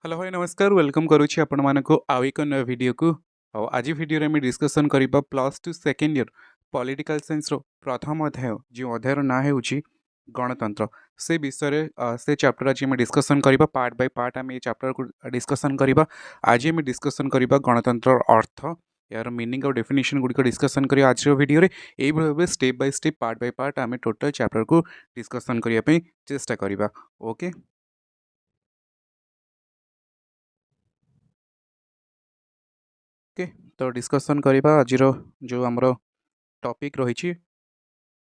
Hello hi नमस्कार welcome करुच्ची आपण मानक आउ एक नया वीडियो को आज वीडियो रे डिस्कसन करिबा plus two second year political science रो प्रथम अध्याय जो अध्यायर ना हेउची गणतंत्र से विषय रे से चैप्टर आज हम डिस्कसन करिबा पार्ट बाय पार्ट हम ये चैप्टर को डिस्कसन करिबा आज हम डिस्कसन करिबा गणतंत्र अर्थ यार मीनिंग और डेफिनेशन गुडी को डिस्कसन करिया आज रो वीडियो रे एई भाबे step by step part by part हम टोटल चैप्टर को डिस्कसन करिया पे चेष्टा करिबा ओके। ओके तो डिस्कसन करवा आज जो आमर टॉपिक रही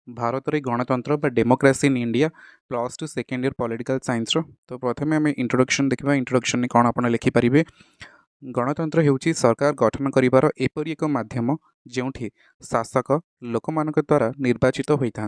भारत रे गणतंत्र बा democracy in India plus two second year political science तो प्रथम आम इंट्रोडक्शन देखा इंट्रोडक्शन कौन आप लिखिपारे गणतंत्र हेउची सरकार गठन करिवार एपरि एक माध्यम जोठी शासक लोक मान द्वारा निर्वाचित होता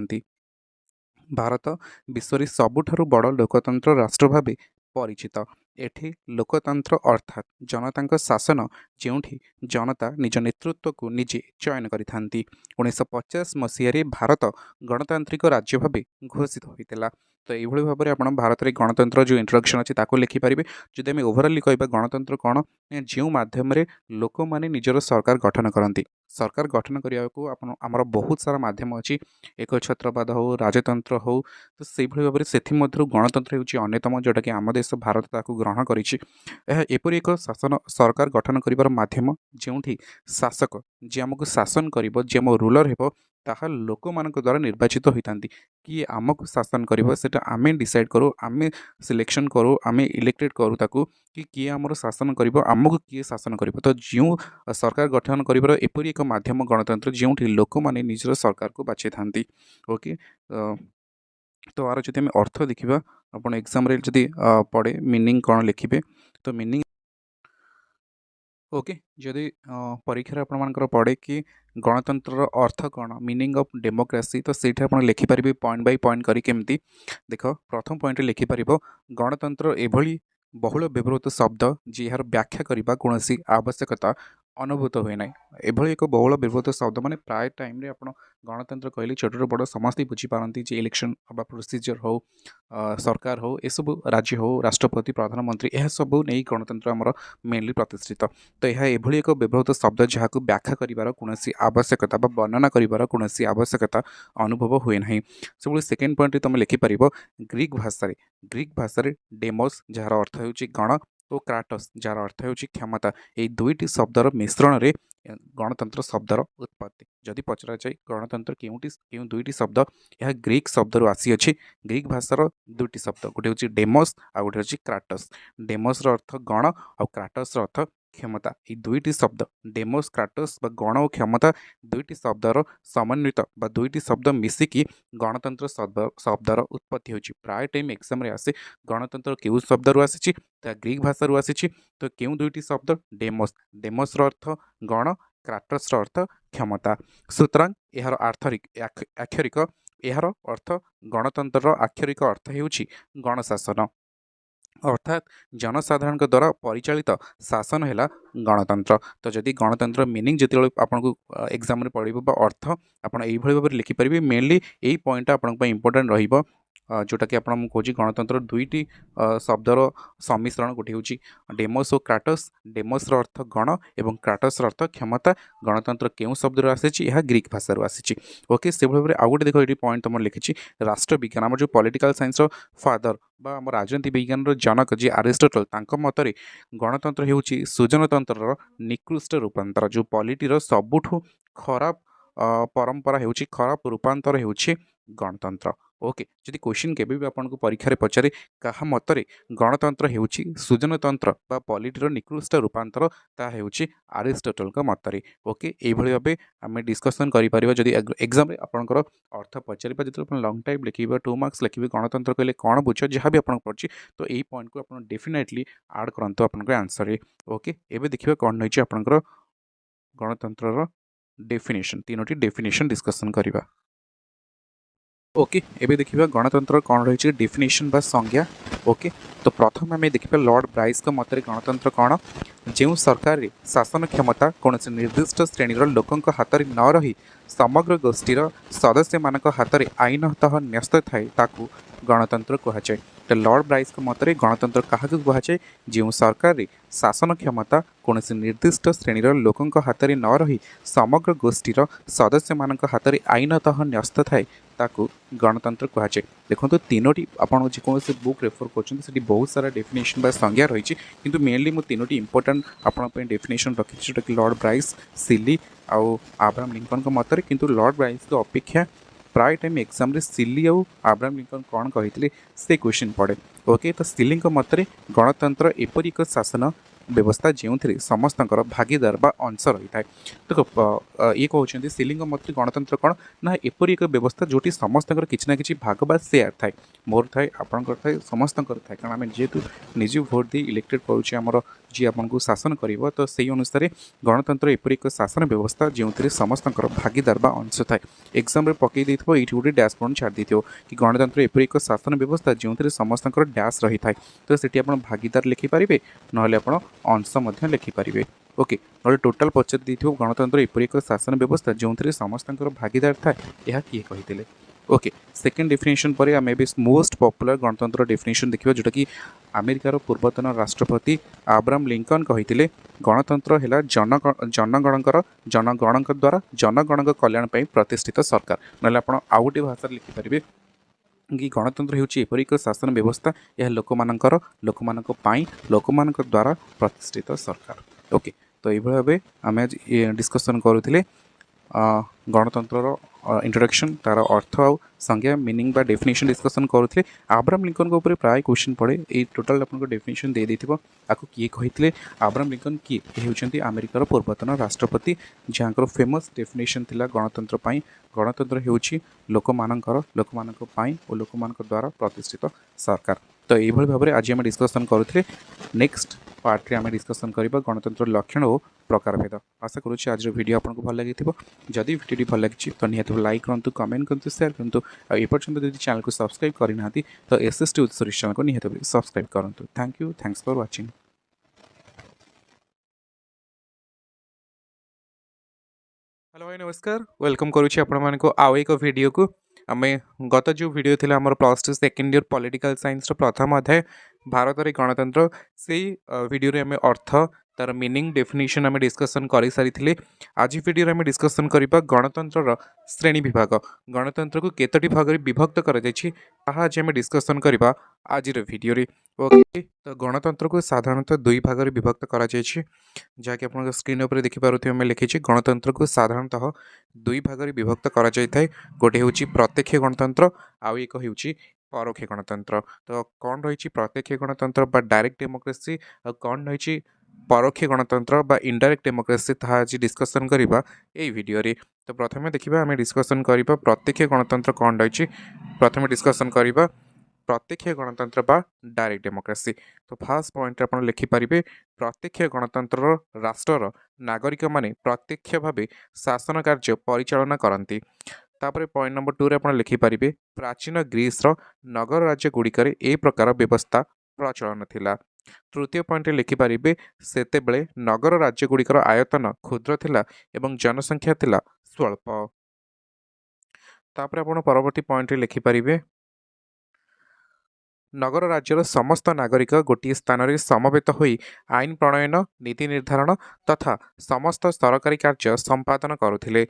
भारत विश्व सबुठारु बड़ लोकतंत्र राष्ट्र भाव परिचित एठी लोकतंत्र अर्थात जनता शासन जोठी जनता निज नेतृत्व को निजे चयन करिथांती 1950 मसीह भारत गणतांत्रिक राज्य भाव घोषित होता तो ये भाव में आप भारत में गणतंत्र जो इंट्रोडक्शन अच्छी लिखिपारे जदि आम ओभरअली कह गणतंत्र कौन जो मध्यम लोक मैंने निजर सरकार गठन करती सरकार गठन करने को आमर बहुत सारा मध्यम अच्छी एक छत्रवाद हो राजतंत्र हो तो से भाव में से गणतंत्र होन्यतम जोटा कि आम देश भारत ताकू ग्रहण करपर एक शासन सरकार गठन कर मध्यम जो शासक जी आमको शासन कर जी आम रूलर हो ताहा लोक मान द्वारा निर्वाचित होता किए आमको शासन कर आम डिसाइड करूँ आम सिलेक्शन करूँ आम इलेक्टेड करूँ ताकू कि किए आमर शासन कर आमको किए शासन कर तो जो सरकार गठन कर एपरी एक माध्यम गणतंत्र जो लोक मैंने निजर सरकार को बाछी था ओके। तो आर जब अर्थ देखा आप एग्जाम जदि पढ़े मीनिंग कौन लिखे तो मीनिंग ओके जदि परीक्षा आपर पढ़े कि गणतंत्र अर्थ कौन मीनिंग ऑफ डेमोक्रेसी तो से लिखिपारे पॉइंट बाय पॉइंट करके देख प्रथम पॉइंट लिखिपार गणतंत्र एभली बहुल व्यवहृत शब्द जी यार व्याख्या करने कौन आवश्यकता अनुभूत हुए ना एभली एक बहुल व्यवहृत शब्द माने प्राय टाइम रे आपण गणतंत्र कहले छोट बड़ समस्त बुझीपारती जे इलेक्शन बा प्रोसीजर हो सरकार हो एसबू राज्य हो राष्ट्रपति प्रधानमंत्री यह सब नहीं गणतंत्र आमर मेनली प्रतिष्ठित तो यह एभली एक व्यवहृत शब्द जहाँ को व्याख्या करिवार कौनसी आवश्यकता बा वर्णना करिवार कौनसी आवश्यकता अनुभव हुए ना सब सेकेंड पॉइंट तुम लिखिपार ग्रीक भाषा डेमोस जार अर्थ हो गण तो क्राटस जार अर्थ हो क्षमता ये दुईटी शब्दर मिश्रण रे गणतंत्र शब्दर उत्पत्ति जदि पचरा जाए गणतंत्र क्यों दुईटी शब्द यह ग्रीक शब्द आसी अच्छी ग्रीक भाषार दुईटी शब्द गोटे हूँ डेमोस आ गोटे हूँ क्राटस डेमोस अर्थ गण और क्राटस अर्थ क्षमता ये दुईटी शब्द डेमोस क्राटस बा गण और क्षमता दुईटी शब्दर समन्वित बा दुईटी शब्द मिसिकी गणतंत्र शब्दर उत्पत्ति होची प्राय टाइम एग्जाम रे आसे गणतंत्र क्यों शब्द रु आसी ग्रीक भाषा रु आसी तो क्यों दुईटी शब्द डेमोस डेमोस अर्थ गण क्राटस अर्थ क्षमता सुतरां यार आक्षरिक यार अर्थ गणतंत्र आक्षरिक अर्थ होची गणशासन अर्थात जनसाधारण द्वारा परिचालित शासन है गणतंत्र तो जदि गणतंत्र मीनिंग जो आपको एग्जाम पढ़ अर्थ आपड़ ये भाव में लिखिपारे मेनली यही पॉइंट आप इम्पोर्टाट रही जोटा कि आपको कौच गणतंत्र दुईटी शब्दर सम्मिश्रण गोटे हूँ डेमोस और क्राटस डेमोस अर्थ गण और क्राटस अर्थ क्षमता गणतंत्र क्यों शब्द आसी ग्रीक भाषा आसी ओके से भाव में आउ गए देख ये पॉइंट तुम लिखी राष्ट्र विज्ञान आम जो पॉलिटिकल साइंस फादर बा आम राजनीति विज्ञान जनक जी अरिस्टोटल मतरे गणतंत्र होउची सुजनतंत्र निकृष्ट रूपांतर जो पॉलिटीर सबुठू खराब परंपरा होउची खराब रूपांतर होउची गणतंत्र ओके जदि क्वेश्चन केबे भी आपको परीक्षा पचारे कहा मतरे गणतंत्र होउची सुजनतंत्र बा पॉलिटीर निकृष्ट रूपांतर ता होउची अरिस्टोटल मतरे ओके ये भाव आम डिस्कसन करें जदि एग्जाम आपंकर अर्थ पचारे जो लंग टाइम लिखे 2 मार्क्स लिखे गणतंत्र कहले कौन बुझ जहाँ भी आपको पड़ी तो यही पॉइंट को आप डेफिनेटली आड करंतु आपन आंसर ओके एबे देखिए कौन रही आपंकर गणतंत्र डेफिनेशन तीनोटी डेफिनेशन डिस्कसन करवा ओके एबे देखिए गणतंत्र कौन रही डेफिनेशन बा संज्ञा ओके तो प्रथम आम देखिए लॉर्ड ब्राइस का मत गणतंत्र कौन जो सरकार रे शासन क्षमता कौन निर्दिष्ट श्रेणीर लोकों हाथ में न रही समग्र गोष्ठीर सदस्य मान हाथ में आईनतः न्यस्त थाए ताकू गणतंत्र कहुए तो लॉर्ड ब्राइस मतरे गणतंत्र क्या कहुए जो सरकार शासन क्षमता कौन निर्दिष्ट श्रेणीर लोकों हाथ में न रही समग्र गोष्ठीर सदस्य मान हाथ में आईनतः न्यस्त थाए ताकू गणतंत्र कहुए। देखो तीनोटी आपड़ जेकोसी बुक रेफर कर बहुत सारा डेफिनेशन संज्ञा रही किंतु मेनली मुझे तीनोटी इंपोर्टाट आपंप डेफिनेशन रखी जोटा कि लॉर्ड ब्राइस सिली आउ अब्राहम लिंकन मतरे किंतु लॉर्ड ब्राइस को अपेक्षा प्राय टाइम एग्जाम सिली आउ अब्राहम लिंकन कौन कही से क्वेश्चन पड़े। ओके तो सिली मतरे गणतंत्र एपरी एक शासन व्यवस्था जो समस्त भागीदार बा अंश रही है। देखो ये कहते सिली मत गणतंत्र कौन ना एपरी एक व्यवस्था जो समस्त किसी ना कि भाग बा सेयार थाए मोर थाए आपंकर थाए समस्त थाए कारण आम जेहेतु निजे भोट दी इलेक्टेड करुचे आमर जी आपको शासन कर तो से अनुसार गणतंत्र एपरी एक शासन व्यवस्था जो समस्त भागीदार बा अंश थाए एग्जाम पकई ये गोटे डैशबोर्ड छाड़ दी कि गणतंत्र एपरी एक शासन व्यवस्था जो समस्त डैश रही है तो सीटी आप भागीदार लिखिपारे ना आप अंश लिखिपारे। ओके ना टोटाल पचार दी गणतंत्र एपरी एक शासन व्यवस्था जो समस्त भागीदार था यह किए कही। ओके सेकेंड डेफिनेशन पर आम ए मोस्ट पॉपुलर गणतंत्र डेफिनेशन देखा जोटा कि अमेरिकार पूर्वतन राष्ट्रपति अब्राहम लिंकन कही गणतंत्र है जनगण द्वारा जनगण कल्याण प्रतिष्ठित सरकार ना आप आउ गोटे भाषा लिखिपारे कि गणतंत्र होपरी एक शासन व्यवस्था यह लोक द्वारा प्रतिष्ठित सरकार। ओके तो ये भाव आम आज डिस्कसन करूँ गणतंत्र इंट्रोडक्शन तार अर्थ आउ संज्ञा मीनिंग बा डेफिनेशन डिस्कसन करुले अब्राहम लिंकन को ऊपर प्राय क्वेश्चन पड़े ये टोटाल आपको डेफिनेशन दे देथिबो आको किए कही अब्राहम लिंकन किए होउछंती अमेरिकार पूर्वतन राष्ट्रपति जहाँकर फेमस डेफिनेशन थिला गणतंत्र पाई गणतंत्र होउछि लोकमानंकर पाई और लोकमानक द्वारा प्रतिष्ठित सरकार। तो ये भाव में आज आम डिस्कसन करुले नेक्स्ट पार्ट में आम डिस्कसन करबा गणतंत्र लक्षण और प्रकार भेद। आशा करुँच आज वीडियो आपको भल लगी जदि वीडियो भल लगी तो निहत लाइक करूँ कमेंट करूँ शेयर करूँ एपर्यंत यदि चैनल को सब्सक्राइब करना तो एसएसटी उत्सव चैनल को निहत सब्सक्राइब करूँ। Thank you thanks for watching. Hello भाई नमस्कार वेलकम करुँच आपको आउ एक वीडियो को आम गत जो वीडियो थी आम plus two second year political science प्रथम अध्याय भारत रे गणतंत्र से वीडियो आम अर्थ तार मीनिंग डेफिनेशन आम डिस्कसन कर सारी। आज वीडियो आम डिस्कसन करबा गणतंत्र श्रेणी विभाग गणतंत्र को केतोटी भाग में विभक्त कर आज आम डिस्कसन करबा आज वीडियो रे। ओके तो गणतंत्र को साधारणतः दुई भाग में विभक्त कर जहाँकि आप स्क्रीन पर देखिपे मैं लिखी गणतंत्र को साधारणतः दुई भाग में विभक्त कर गोटे हूँ प्रत्यक्ष गणतंत्र आउ एक हूँ परोक्ष गणतंत्र। तो कौन रही प्रत्यक्ष गणतंत्र बा डायरेक्ट डेमोक्रेसी और कौन रही परोक्ष गणतंत्र बा इनडायरेक्ट डेमोक्रेसी ता आज डिस्कसन करबा ए वीडियो रे। तो प्रथमे देखिबा आम डिस्कसन करबा प्रत्यक्ष गणतंत्र कौन रही प्रथमे डिस्कसन करबा प्रत्यक्ष गणतंत्र बा डायरेक्ट डेमोक्रेसी। तो फास्ट पॉइंट आप लिखिपारे प्रत्यक्ष गणतंत्र राष्ट्र नागरिक माने प्रत्यक्ष भाव शासन कार्य परिचालना करती। तापर पॉइंट नंबर 2 रे आप लिखिपारे प्राचीन ग्रीस नगर राज्य गुड़िकर ए प्रकार व्यवस्था प्रचलन थिला। तृतीय पॉइंट लिखिपारे सेतेबेले नगर राज्य गुड़िकर आयतन क्षुद्र थिला एवं जनसंख्या थिला स्वल्प। तापर आप परवर्ती पॉइंट लिखिपारे नगर राज्यर समस्त नागरिक गोटे स्थान में समवेत होई आईन प्रणयन नीति निर्धारण तथा समस्त सरकारी कार्य संपादन करुथिले।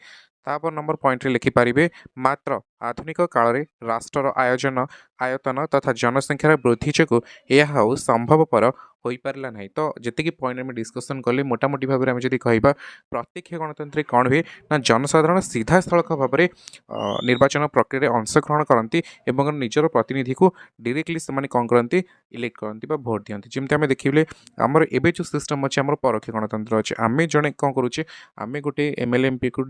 तापर नंबर पॉइंट लिखिपारे मात्र आधुनिक काल में राष्ट्र आयोजन आयतन तथा जनसंख्यार वृद्धि जो यह संभवपर हो पारा ना। तो जी पॉइंट में डिस्कसन कले मोटामोटी भाव में जब कह प्रत्यक्ष गणतंत्र कौन हुए ना जनसाधारण सीधा स्थलक भाव में निर्वाचन प्रक्रिया अंशग्रहण करती और निजर प्रतिनिधि को डायरेक्टली से कौन करती इलेक्ट करती भोट दिखती। जमी आम देखिए आमर एवं जो सिस्टम अच्छे आम परोक्ष गणतंत्र अच्छे आम जड़े कौन करुचे आम गोटे एमएलए एमपी को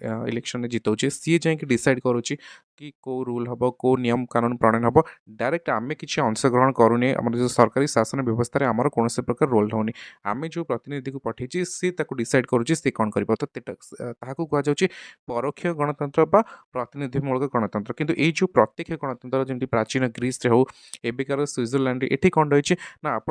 इलेक्शन जितौचे सी जाकि डिसाइड करुच्ची कि को रूल हम को नियम कानून प्रणयन हम डायरेक्ट आम किसी अंशग्रहण करूनी आम जो सरकारी शासन व्यवस्था आमर कौन प्रकार रोल होनी आम जो प्रतिनिधि को पठे सी डिसाइड करुच्ची सी कौन कर कहुच्छे परोक्ष गणतंत्र बा प्रतिनिधिमूलक गणतंत्र। किंतु ये जो प्रत्यक्ष गणतंत्र जमी प्राचीन ग्रीस रे हो एबिकार स्विट्जरलैंड ये कौन रही ना आप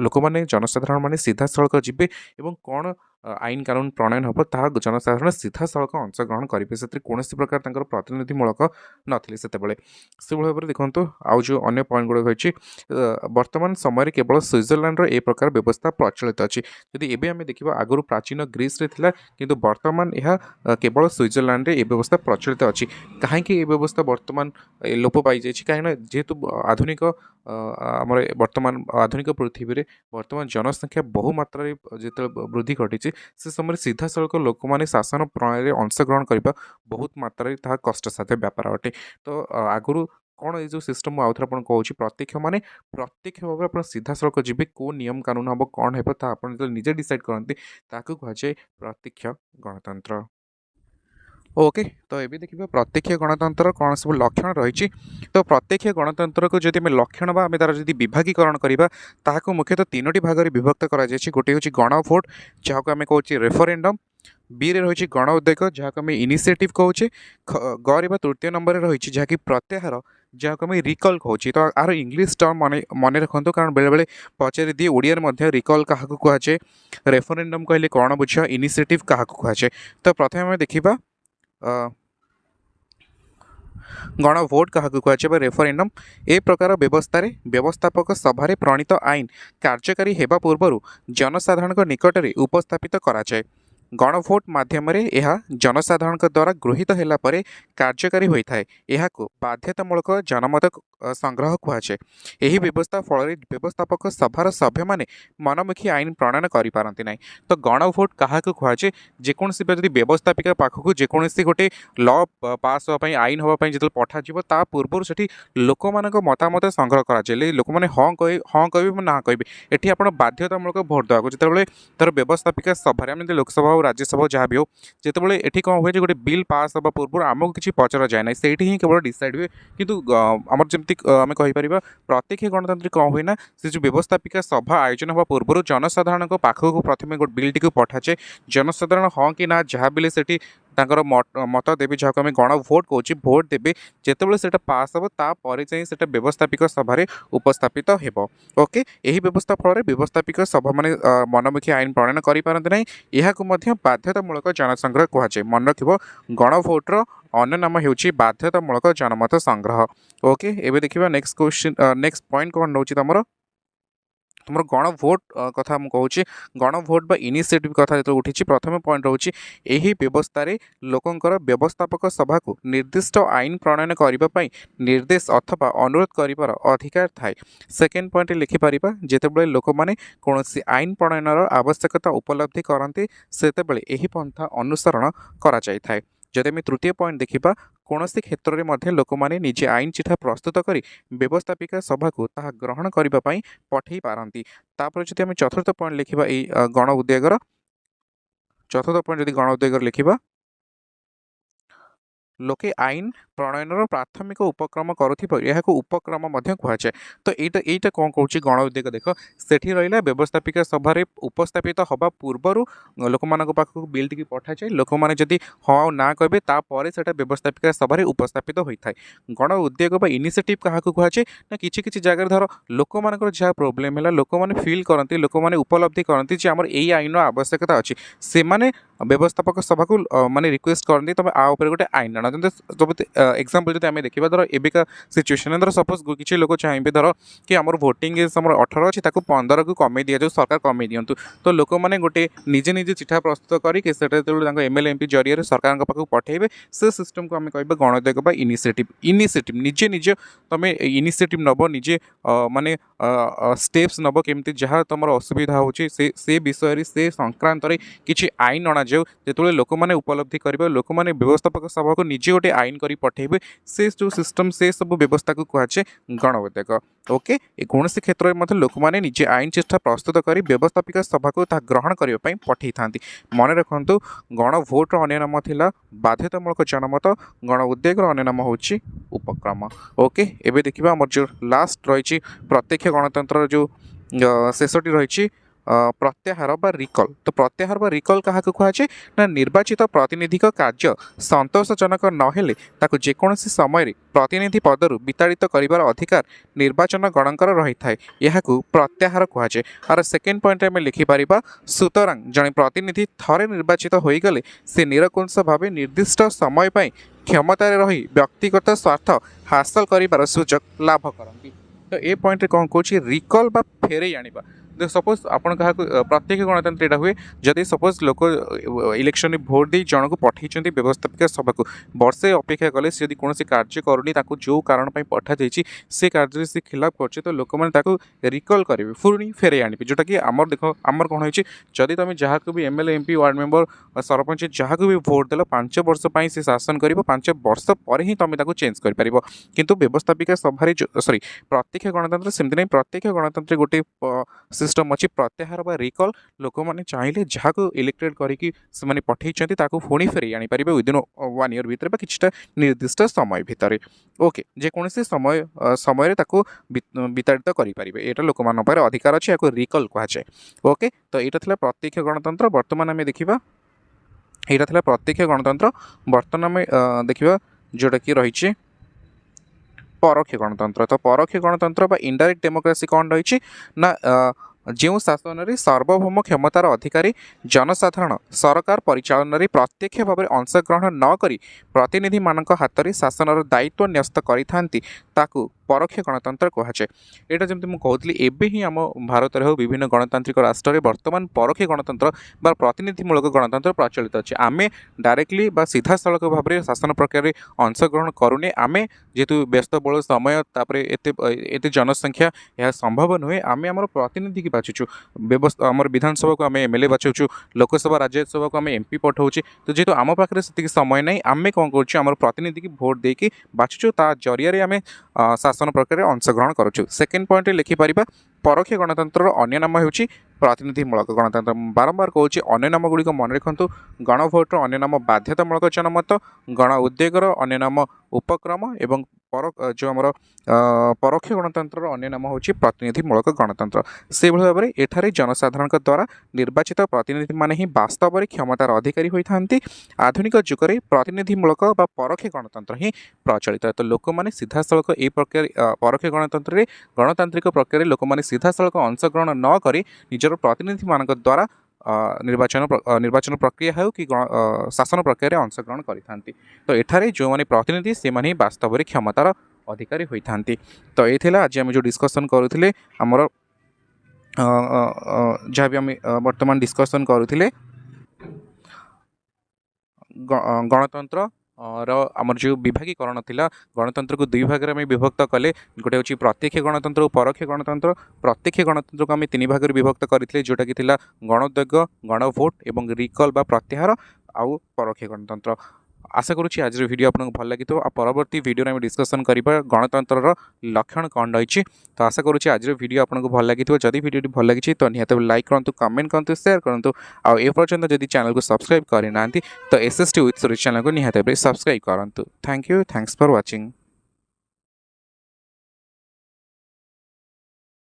लोक मैंने जनसाधारण मैंने सीधा सड़क जी कौन आईन कानून प्रणयन हम ताहा जनसाधारण सीधा सड़क अंशग्रहण करेंगे से कौन प्रकार प्रतिनिधिमूलक नथिले से भाव में देखो आउ जो अन्य पॉइंट गुड़ाक रही वर्तमान समय केवल स्विट्जरलैंड ए प्रकार व्यवस्था प्रचलित अच्छी जदि एवं आम देखा आगुरी प्राचीन ग्रीस रे किंतु वर्तमान यह केवल स्विट्जरलैंड ए व्यवस्था प्रचलित अच्छी कहीं व्यवस्था वर्तमान लोप पाई कहीं जेहेतु आधुनिक आम वर्तमान आधुनिक पृथ्वी में वर्तमान जनसंख्या बहुमात्रा जो वृद्धि घटी से समय सीधा सड़क लोक मैंने शासन प्रणाली अंशग्रहण करने बहुत मात्रा कष्टसाध्य व्यापार अटे। तो आगुरी कौन ये जो सिस्टम आउ थे कहूँ प्रत्यक्ष माने प्रत्यक्ष भाव में आप सीधा सड़क जी कौ नियम कानून हम कौन है आप निजे डिसाइड करते कहुए प्रत्यक्ष गणतंत्र। ओके तो ये देखिए प्रत्यक्ष गणतंत्र कौन सब लक्षण रही। तो प्रत्यक्ष गणतंत्र को जब लक्षण बा आम तार जब विभागीकरण करवा ताकू मुख्यतः तीनोटी भाग में विभक्त कर गोटे हूँ गण भोट जहाँ को आम कहे रेफरेंडम बी रे रही गण उद्योग जहाँ को आम इनिशिएटिव कहे ग तृतीय नंबर रही जहाँकि प्रत्याहार जहाँ को आम रिकल कहे। तो आर इंग्लीश टर्म मन रखु कारण बेले बेले पचारि दिए ओडिया रिकल क्या कहुए रेफरेंडम कहले कौन बुझ इनिशिएटिव क्या कहुए। तो प्रथम आम देखा गण भोट क्या कहुए रेफरेंडम ए प्रकार व्यवस्था व्यवस्थापक सभा प्रणीत आईन कार्यकारी हेबा पूर्व जनसाधारण निकट में उपस्थापित कराए। गण भोट माध्यम यह जनसाधारण द्वारा गृहीत होला परे कार्यकारी होता है यह बाध्यतामूलक जनमत संग्रह कहुए। यही व्यवस्था फल व्यवस्थापक सभार सभ्य मैंने मनमुखी आईन प्रणयन करें ना। तो गण भोट क्या कहुए जेकोसी व्यवस्थापिका पाखक जेकोसी गोटे ल पास हाँपाई आईन हाँपाई जो पठा पूर्व से लोक मान मतामत संग्रह कराए लोक मैंने हाँ कहे ना कहे ये आप बाध्यतामूलक भोट देवा जो तार व्यवस्थापिका सभा आम लोकसभा राज्यसभा जहाँ भी हो जितेबाला ये कौन हुए गोटे बिल पास हाँ पूर्व आमको किसी पचरा जाए ना से ही केवल डिसाइड हुए कितु आम जमी आम कहीपर प्रत्यक्ष गणतंत्र कौन हुए ना से जो व्यवस्थापिका सभा आयोजन हवा पूर्व जनसाधारण पाखक प्रथम गोटे बिल टी पठाए जनसाधारण हाँ कि ना जहाँ भी से मत देवी जहाँ को आम गण भोट कहे भोट देवे जितेबाला से पास हम तापर से व्यवस्थापिका सभा उपस्थापित हो। ओके यही व्यवस्था फल व्यवस्थापिक सभा मैंने मनमुखी आईन प्रणयन करें यह बाध्यतामूलक जनसंग्रह कहुए। मन रख गण भोट्र अन्य नाम हो बाध्यतामूलक जनमत संग्रह। ओके एवं देखा नेक्स्ट क्वेश्चन नेक्स्ट पॉइंट कौन रोचे तुम तुम गण भोट कथा मुझे गण भोट बा इनिशिएटिव कथा जो उठी प्रथम पॉइंट रोचे यही व्यवस्था लोकंकर व्यवस्थापक सभा को निर्दिष्ट आईन प्रणयन करने निर्देश अथवा अनुरोध कर अधिकार थाए। सेकेंड पॉइंट लिखिपर जितेबाला लोक मैंने कौन आईन प्रणयनर आवश्यकता उपलब्धि करते से पंथा अनुसरण कर। जदि आम तृतीय पॉइंट देखा कौन क्षेत्र में लोक मैंने निजे आईन चिठा प्रस्तुत कर व्यवस्थापिका सभा को ताहा ग्रहण करने पठे पारती। जब आम चतुर्थ पॉइंट लिखा गण उद्योगर चतुर्थ पॉइंट जब गण उद्योगर लिखा लोके आईन प्रणयनर प्राथमिक उपक्रम करुवा उपक्रम कहुए। तो यहाँ कौन कौन गण उद्योग देख से रहा व्यवस्थापिका सभा उपस्थापित हवा पूर्व लोक मान पाखक बिल टी पठाए लोक मैंने जदि हाँ ना कहे तापर से व्यवस्थापिका सभा उपस्थापित होता है। गण उद्योग इनिशिएटिव क्या कहुए ना कि जगह धर लोक मान जहाँ प्रोब्लेम है लोक मैंने फिल करती लोक मैंने उपलब्धि करती आम यही आईन आवश्यकता अच्छी से व्यवस्थापक सभा को माने रिक्वेस्ट करती तुम आ गोटे आईन आना जब एग्जांपल जब आम देखा धर एबिका सिचुएशन धर सपोज किसी लोग चाहिए धर कि आम भोटिंग एज 18 अच्छी 15 को कमे दि जाऊ सरकार कमे दिंतु। तो लोक मैंने गोटे निजे निजे चिठा प्रस्तुत करके एमएलए एमपी जरिए सरकार पाखक पठेबे से सिस्टम को आम कह गण उद्योग इनिशिएटिव निजे निजे तुम इनिशिएटिव नब निजे माने स्टेप्स नब केमती जहाँ तुम असुविधा होची से विषय से संक्रांत किसी आईन अणा जाऊ जो लोक मैंने उपलब्धि करेंगे लोक मैंने व्यवस्थापक सभा को निजे गोटे आईन कर पठेबे से जो सिस्टम से सब व्यवस्था को कहुए गण उद्योग। ओके कौन क्षेत्र में लोक मैंने निजे आईन चिठा प्रस्तुत कर व्यवस्थापिका सभा को ग्रहण करने पठे था। मन रखु गण भोट्र अन्य नाम था बाध्यतामूलक जनमत गण उद्योगर अन्य नाम हूँ उपक्रम। ओके एवं देखा आम जो लास्ट रही प्रत्यक्ष गणतंत्र जो शेषटी रही प्रत्याहार बा रिकल तो प्रत्याहार बा रिकल क्या कहुए ना निर्वाचित प्रतिनिधि कार्य संतोषजनक नहेले ताकू जेकोसी समय प्रतिनिधि पदर विताड़ित कर अधिकार निर्वाचन गणकर रही है यह प्रत्याहार कहुए। आर सेकेंड पॉइंट में लिखिपर सुतरां जड़े प्रतिनिधि थरे निर्वाचित हो गले से निरकुंश भाव निर्दिष्ट समय क्षमतार रही व्यक्तिगत स्वार्थ हासिल कर सुजोग लाभ करती। तो ये पॉइंट कौन कौन रिकल बा फेरई आने सपोज आपन क्या प्रत्यक्ष गणतंत्र यहाँ हुए जदि सपोज लोक इलेक्शन भोट दे जन को पठे व्यवस्थापिका सभा को वर्षे अपेक्षा कले से कौन कार्य करूनी जो कारण पठा जाइए से कार्य से खिलाफ कर तो लोक मैंने रिकल करेंगे पुणी फेरे आने जोटा कि आमर देख आमर कौन होती जदि तुम जहाँ को भी MLA MP ward member sarpanch जहाँ को भी भोट देल 5 वर्ष से शासन कर 5 वर्ष पर ही तुम चेंज कर किंतु व्यवस्थापिका सभा सॉरी प्रत्यक्ष गणतंत्र सेमती नहीं प्रत्यक्ष गणतंत्र गोटे सिस्टम अच्छी प्रत्याहार बा रिकल लोक मैंने चाहिए जहाँ को इलेक्टेड करके पठे पुणी फेर आनीपर विदिन 1 ईयर भितर कि निर्दिष्ट समय भितर ओके जेकोसी समय समय विताड़ित करें यहाँ लोक अधिकार अच्छे या रिकल कहुए। ओके तो यहाँ प्रत्यक्ष गणतंत्र बर्तमान आम देखा यहाँ प्रत्यक्ष गणतंत्र बर्तमान आम देखा जोटा कि रही परोक्ष गणतंत्र। तो परोक्ष गणतंत्र बा इनडायरेक्ट डेमोक्रेसी कौन रही ना जो शासन में सार्वभौम क्षमतार अधिकारी जनसाधारण सरकार परिचालन में प्रत्यक्ष भाव में अंशग्रहण नक प्रतिनिधि मान हाथ में शासन दायित्व न्यस्त कर परोक्ष गणतंत्र कहुए। यहाँ जमी मुझे कहती एवं ही आम भारत में विभिन्न गणतांत्रिक राष्ट्र में बर्तमान परोक्ष गणतंत्र बा प्रतिनिधिमूलक गणतंत्र प्रचलित अच्छे आम डायरेक्टली बा सीधा सड़क भाव में शासन प्रक्रिया अंशग्रहण करूने आम जेहेतु व्यस्तबहुल समय एत जनसंख्या यह संभव नुहे आम आम प्रतिनिधि की बाछुचु व्यवस्था आम विधानसभा को आम एमएलए बाछुचु लोकसभा राज्यसभा को आम एमपी पठाऊे तो जेहेतु आम पाखे से समय ना आम कौन कर प्रतिनिधि की भोट देकी बाछुचु ता जरिया आम शासन प्रक्रिया अंशग्रहण करुँ। सेकेंड पॉइंट लिखिपर परोक्ष गणतंत्र अन्य नाम हो प्रतिनिधिमूलक गणतंत्र बारंबार कहूँ अन्य नाम गुड़िक मन रखु गणभोटर अन्य नाम बाध्यतामूलक जनमत गण उद्योगर अन्य नाम उपक्रम एवं जो आमर परोक्ष गणतंत्र अन्य नाम हूँ प्रतिनिधिमूलक गणतंत्र से भाव में एठारे जनसाधारण द्वारा निर्वाचित प्रतिनिधि माने ही वास्तव में क्षमतार अधिकारी होता आधुनिक जुगे प्रतिनिधिमूलक बा परोक्ष गणतंत्र ही प्रचलित तो लोक मैंने सीधा सड़क ये प्रक्रिया परोक्ष गणतंत्र गणतांत्रिक प्रक्रिया लोक मैंने सीधा सड़क अंशग्रहण न करी निजर प्रतिनिधि मान द्वारा निर्वाचन प्रक्रिया हो कि शासन प्रक्रिया अंशग्रहण करते तो एठारे जो मैंने प्रतिनिधि से माने वास्तव में क्षमतार अधिकारी होता तो ये आज आम जो डिस्कसन करुले आमर जहाँ भी आम बर्तमान डिस्कसन करुले गणतंत्र आमर जो विभागीकरण थिला गणतंत्र को दुई भाग में विभक्त कले गोटे हूँ प्रत्यक्ष गणतंत्र और परोक्ष गणतंत्र प्रत्यक्ष गणतंत्र को आम 3 भाग में विभक्त करते जोटा कि गणोद्योग गणभोट एवं रिकल बा प्रत्याहार आउ परोक्ष गणतंत्र आशा करुँच आज वीडियो आपको भल लगी आ परवर्ती वीडियो में डिस्कसन करबा गणतंत्र लक्षण कौन रही तो आशा करुँच आज वीडियो आपको भल लगी जदि वीडियो भल लगी तो निहत लाइक करूँ कमेंट करूँ शेयर करूँ आउ ए पर्यंत जदि चैनल को सब्सक्राइब करना तो एसएसटी विथ सुरेश चैनल को निहत सब्सक्राइब करूँ। Thank you thanks for watching.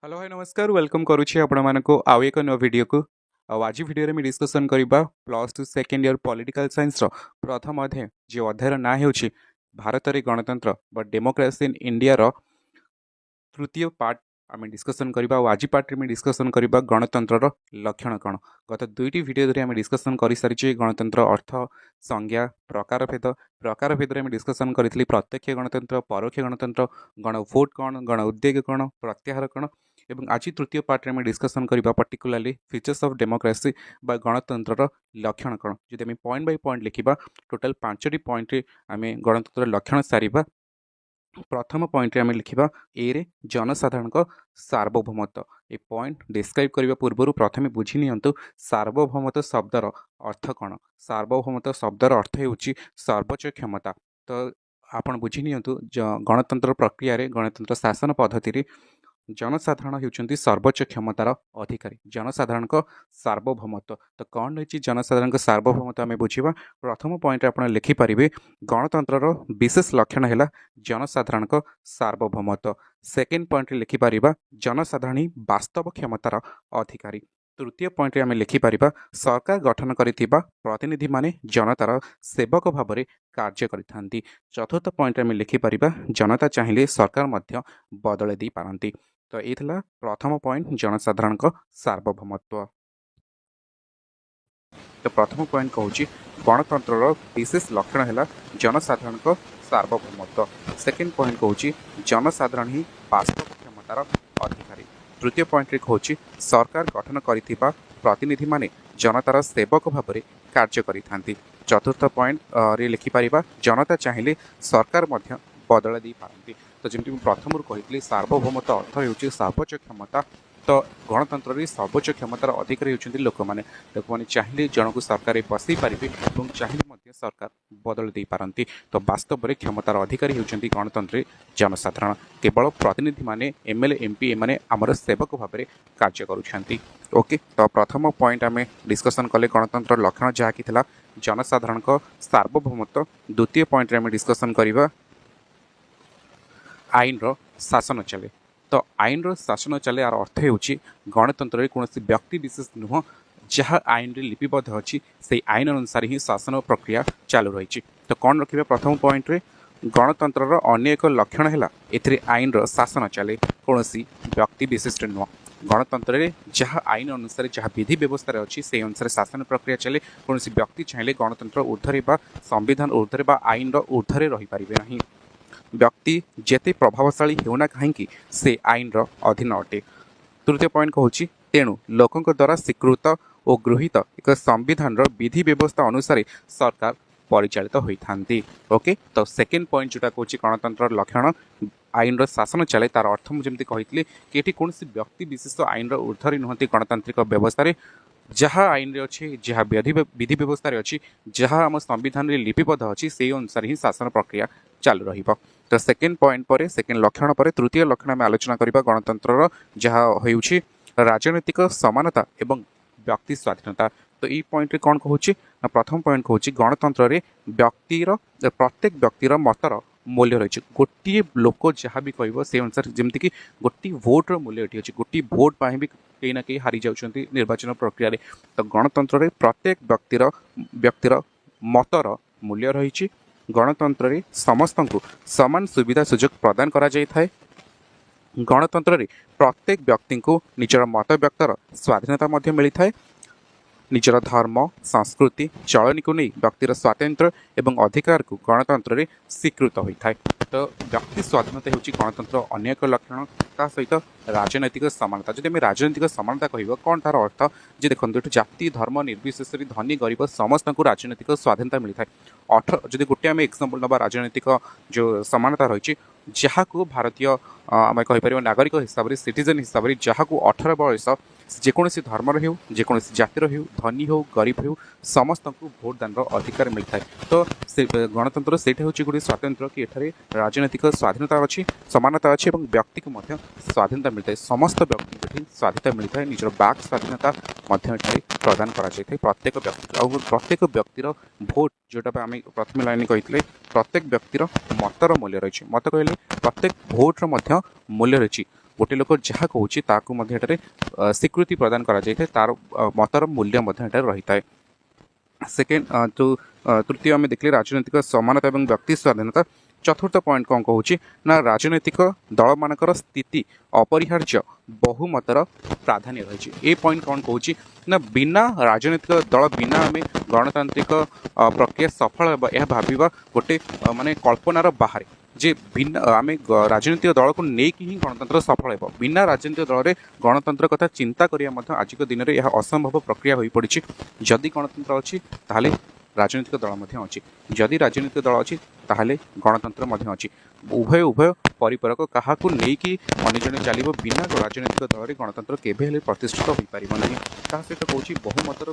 Hello hi नमस्कार वेलकम करुँची आपण मानक आउ एक नया वीडियो को आज वीडियो में डिस्कसन करबा +2 सेकेंड ईयर पॉलिटिकल साइंस प्रथम अध्याय जो अध्यायर ना हो भारत रे गणतंत्र बा डेमोक्रेसी इन इंडिया रो तृतीय पार्ट आम डिस्कसन करबा आज पार्ट में डिस्कसन करबा गणतंत्र लक्षण कौन गत 2टी वीडियो धरी आम डिस्कसन कर सारी गणतंत्र अर्थ संज्ञा प्रकार भेद में डिस्कसन करी प्रत्यक्ष गणतंत्र परोक्ष गणतंत्र गणभोट कौन गण उद्योग कौन प्रत्याहार कौन एवं आज तृतीय पार्ट में डिस्कसन करबा पर्टिकुलाली फीचर्स ऑफ डेमोक्रेसी बा गणतंत्र लक्षण कौन जदि आम पॉइंट बाय पॉइंट लिखा टोटाल 5टी पॉइंट आम गणतंत्र लक्षण सारिबा। प्रथम पॉइंट आम लिखा ए रे जनसाधारण सार्वभौमत्व ए पॉइंट डिस्क्राइब करने पूर्व प्रथम बुझी नियंतु सार्वभौमत्व शब्दर अर्थ कौन सार्वभौमत्व शब्दर अर्थ हो सर्वोच्च क्षमता तो आपण बुझी नियंतु गणतंत्र प्रक्रिया रे गणतंत्र शासन पद्धति जनसाधारण होती सर्वोच्च क्षमतार अधिकारी जनसाधारण सार्वभौमत्व तो कौन रही जनसाधारण सार्वभौमत्व आम बुझा प्रथम पॉइंट आप लिखिपारे गणतंत्र विशेष लक्षण है जनसाधारण सार्वभौमत्व। सेकेंड पॉइंट लिखिपर जनसाधारण वास्तव क्षमतार अधिकारी तृतीय पॉइंट आम लिखिपर सरकार गठन करिथिबा प्रतिनिधि माने जनतार सेवक भाव में कार्य करिथांती। चतुर्थ पॉइंट आम लिखिपर जनता चाहिए सरकार मध्य बदल दे पारती। तो ये प्रथम पॉइंट जनसाधारण सार्वभौमत्व। तो प्रथम पॉइंट कहूँ गणतंत्र विशेष लक्षण है जनसाधारण सार्वभौमत्व। सेकेंड पॉइंट कहूँ जनसाधारण ही वास्तव क्षमतार अधिकारी। तृतीय पॉइंट कहूँ सरकार गठन करिथिबा प्रतिनिधि माने जनतार सेवक भाव में कार्य करिथांती। चतुर्थ पॉइंट रे लिखिपर जनता चाहिए सरकार मध्य बदल दे पारती। तो जमी प्रथम कही सार्वभौमत्व अर्थ हो सर्वोच्च क्षमता। तो गणतंत्र सर्वोच्च क्षमतार अधिकारी होती लोक मैंने चाहिए जन को सरकार बसई पारे और चाहिए सरकार बदल दे पारती। तो वास्तव में क्षमतार अधिकारी होती गणतंत्र जनसाधारण। केवल प्रतिनिधि माने एमएलए एमपी एमाने आमर सेवक भाव में कार्य करुछंती। ओके, तो प्रथम पॉइंट आम डिस्कसन कले गणतंत्र लक्षण जहाँकि जनसाधारण सार्वभौमत्व। द्वितीय पॉइंट आम डिस्कसन करवा आईन शासन चले। तो आईन शासन चले यार अर्थ हो गणतंत्र कौन व्यक्ति विशेष नुह जहाँ आईन लिपिबद्ध अच्छी से आईन अनुसार ही शासन प्रक्रिया चालू रही। तो कौन रखिए प्रथम पॉइंट रे गणतंत्र अन्य एक लक्षण है ए आईन शासन चले कौन व्यक्ति विशिष्ट नुह। गणतंत्र जहाँ आईन अनुसार जहाँ विधि व्यवस्था अच्छी से अनुसार शासन प्रक्रिया चले। कौन व्यक्ति चाहिए गणतंत्र ऊर्धरे संविधान ऊर्धरे आईन ऊर्धरे रही पारे नहीं। व्यक्ति जेते प्रभावशाली होना कहीं से आईन अधीन अटे। तृतीय पॉइंट कहूँ तेणु लोकों द्वारा स्वीकृत और गृहीत एक संविधान विधि व्यवस्था अनुसार सरकार परिचालित होती। ओके, तो सेकेंड पॉइंट जोटा कहूँ गणतंत्र लक्षण आईन शासन चले तार अर्थ मुझे कही कि ये कौन व्यक्ति विशेष आईन ऊर्धरे नुहति गणतांत्रिक व्यवस्था जहाँ आईन अच्छे जहाँ विधि व्यवस्था अच्छी जहाँ आम संविधान लिपिबद्ध अच्छी से अनुसार ही शासन प्रक्रिया चालू रहिबो। तो सेकेंड पॉइंट पर सेकेंड लक्षण पर तृतीय लक्षण आम आलोचना करबा गणतंत्र जहाँ होउछि राजनैतिक समानता एवं व्यक्ति स्वाधीनता। तो ये पॉइंट रे कौन कहूँ ना प्रथम पॉइंट कहूँ गणतंत्र रे व्यक्तिर प्रत्येक व्यक्तिर मतर मूल्य रही। गोटे लोक जहाँ भी कह से अनुसार जमीक गोटे भोट्र मूल्य ये अच्छी गोटे भोट भी कहीं ना कहीं हारी जाउछंती निर्वाचन प्रक्रिया रे। तो गणतंत्र रे प्रत्येक व्यक्तिर मतर मूल्य रही। गणतंत्र रे समस्त को समान सुविधा सुजोग प्रदान करा जाय थाए। गणतंत्र रे प्रत्येक व्यक्ति को निजर मत व्यक्तर स्वाधीनता मध्य मिली थाए। निजर धर्म संस्कृति चलनी को नहीं व्यक्तिर स्वातंत्र एवं अधिकार को गणतंत्र रे स्वीकृत होता है। तो व्यक्ति स्वाधीनता होची गणतंत्र अन्य एक लक्षण। ता सहित राजनैतिक समानता जब राजनैतिक समानता कह कौन तार अर्थ जे देखो जाति धर्म निर्विशेष धनी गरीब समस्त को राजनैतिक स्वाधीनता मिलता है। जब गोटे आम एक्जाम्पल ना राजनैतिक जो समानता रही जहाँ को भारतीय आम कहीपर नागरिक हिसाब से सिटीजन हिसाब से जहाँ को 18 वर्ष जेकोसी धर्मर हो जेकोसी जातिर हो धनी हो गरीब हो समस्त को भोट दान अधिकार मिलता है। तो से गणतंत्र से गोटे स्वातंत्र कि एठारे राजनैतिक स्वाधीनता अच्छी समानता अच्छी और व्यक्ति को स्वाधीनता मिलता है। समस्त व्यक्ति स्वाधीनता मिलता है निजर बाक स्वाधीनता प्रदान करा प्रत्येक व्यक्ति और प्रत्येक व्यक्तिर भोट जोटा आम प्रथम लाइन कही प्रत्येक व्यक्तिर मतर मूल्य रही। मत कहले प्रत्येक भोट्र मूल्य रही। गोटे लोक जहाँ कहूँ स्वीकृति प्रदान करा जाए तार मतर मूल्य रही है। सेकेंड जो तृतीय आम देखिए राजनैतिक समानता और व्यक्ति स्वाधीनता। चतुर्थ पॉइंट कौन कहूँ ना राजनैतिक दल मानकर स्थिति अपरिहार्य बहुमतर प्राधान्य रही। ये पॉइंट कौन कहूँ ना बिना राजनैतिक दल बिना आम गणतांत्रिक प्रक्रिया सफल यह भाविबा गोटे माने कल्पनार बाहर जे बिना आम राजनीतिक दल को लेकिन ही गणतंत्र सफल हो। बिना राजनीतिक दल में गणतंत्र कथा चिंता करिया आजिक दिन में यह असंभव प्रक्रिया हो पड़ी। जदि गणतंत्र अच्छी ताहले राजनीतिक दल अच्छी जदि राजनीतिक दल अच्छी ताहले गणतंत्र अच्छी। उभय उभय परिपूरक क्या लेकिन अन्य जन चलो बिना राजनीतिक दल में गणतंत्र केवे प्रतिष्ठित हो पार नहीं। सहित कहूँ बहुमतर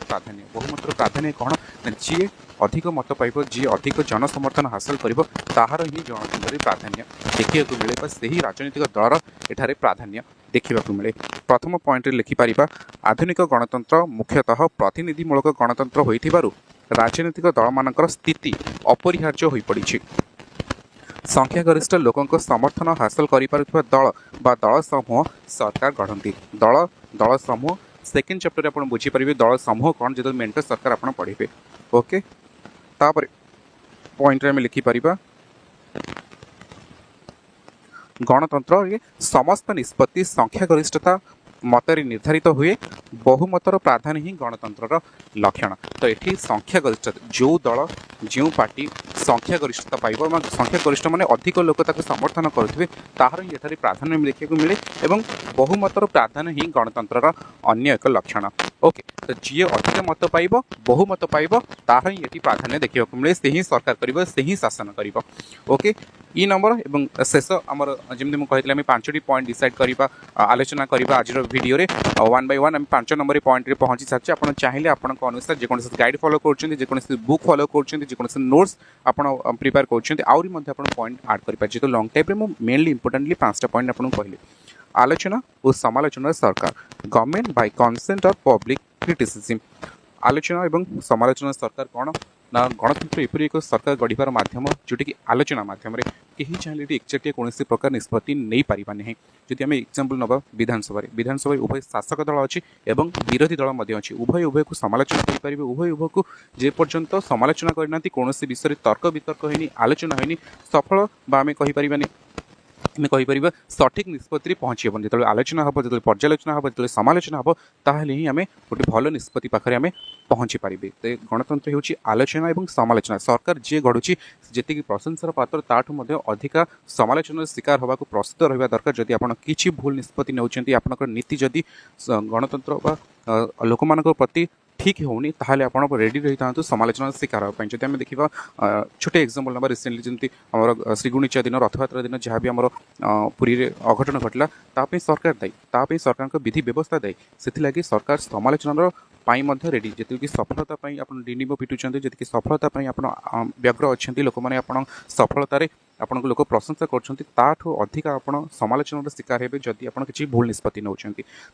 प्राधान्य कौन ना जी अधिक मत पाइब जी अधिक जनसमर्थन हासिल कर ताहार ही गणतंत्र प्राधान्य देखा मिले से ही राजनीतिक दल एठारे प्राधान्य देखा मिले। प्रथम पॉइंट लिखिपर आधुनिक गणतंत्र मुख्यतः प्रतिनिधिमूलक गणतंत्र होइथिबारु राजनीतिक दल मानकर स्थिति अपरिहार्य हो पड़ी। संख्यागरिष्ठ लोकों समर्थन हासिल कर दल बा दल समूह सरकार गढ़ती। दल समूह सेकेंड चैप्टर आप बुझीपारे दल समूह कौन जो मेंटर सरकार आप पढ़े। ओके तापर पॉइंट आम लिखिपर गणतंत्र समस्त निष्पत्ति संख्यागरिष्ठता मतरे निर्धारित हुए बहुमतर प्राधान्य ही गणतंत्र लक्षण। तो ये संख्यागरिष्ठता जो दल जो पार्टी संख्यागरिष्ठता पाइब संख्यागरिष्ठ माने अधिक लोक समर्थन करुवे तार ही ये प्राधान्य देखा मिले और बहुमतर प्राधान्य ही गणतंत्र अन्य एक लक्षण। ओके तो जी अधिक मत पाइब बहुमत पाइब तार ही ये प्राधान्य देखा मिले से ही सरकार कर से ही शासन कर। ओके इ नंबर एवं शेष आमर जमी मुझे आम 5टी पॉइंट डिसाइड करवा आलोचना करवा आज वीडियो रे 1 by 1 आम 5 नंबर पॉइंट रे पहुंची सारी आप चाहिए आपण अनुसार जेकोसी गाइड फॉलो कर बुक फॉलो कर नोट्स आप प्रिपेयर कर पॉइंट आड कर तो लंग टाइप में मेनली इंपोर्टेंटली 5टा पॉइंट आपको कहली आलोचना और समालोचना सरकार government by consent of public criticism. आलोचना और समालोचना सरकार कौन ना गणतंत्र एपरी एक सरकार गढ़ार मध्यम जोटी कि आलोचना मध्यम कहीं चाहिए एक्जाक्टली कौन प्रकार निष्पत्ति नहीं पारिबा नहीं। जदि आम एग्जांपल नवा विधानसभा उभय शासक दल अच्छी और विरोधी दल अच्छी उभय को समालोचना करेंगे उभय को जेपर्यंत समालोचना करना कौन विषय तर्क वितर्क होनी आलोचना होनी सफल आम कहीपर आम कहीपर सठिक निष्पत्ति पहुँची हेबन जो आलोचना हम जो पर्यालोचना हम जो समालोचना हम ताहले ही आम गोटे भल निष्पत्ति पाखे आम पहुँची पारे। तो गणतंत्र हूँ आलोचना और समालोचना सरकार जी गढ़ुची जी प्रशंसार पात्र ताठू अधिका समालोचनार शिकार होगा प्रस्तुत रहा दरकार। जदि आप किसी भूल निष्पत्ति नौकरी आपंकर नीति जदि गणतंत्र लोक मान प्रति ठीक होनी ताहले आप रेडी रही था समालोचना शिकार होगा। जब आम देखा छोटे एग्जांपल नंबर रिसेंटली जमी आम श्रीगुणिचा दिन रथयात्रा दिन जहाँ भी आम पुरी रे अघटन घटला सरकार दायी सरकार विधि व्यवस्था दायी से सरकार समालोचनार रेडी जी सफलता आप डिंडिम पिटुंट जी सफलता आप व्यग्र अच्छा लोक मैंने आप सफलतार आपन को लोक प्रशंसा करूँ अधिक आप समालोचनार शिकार हे जदि आप किसी भूल निष्पत्ति नौ।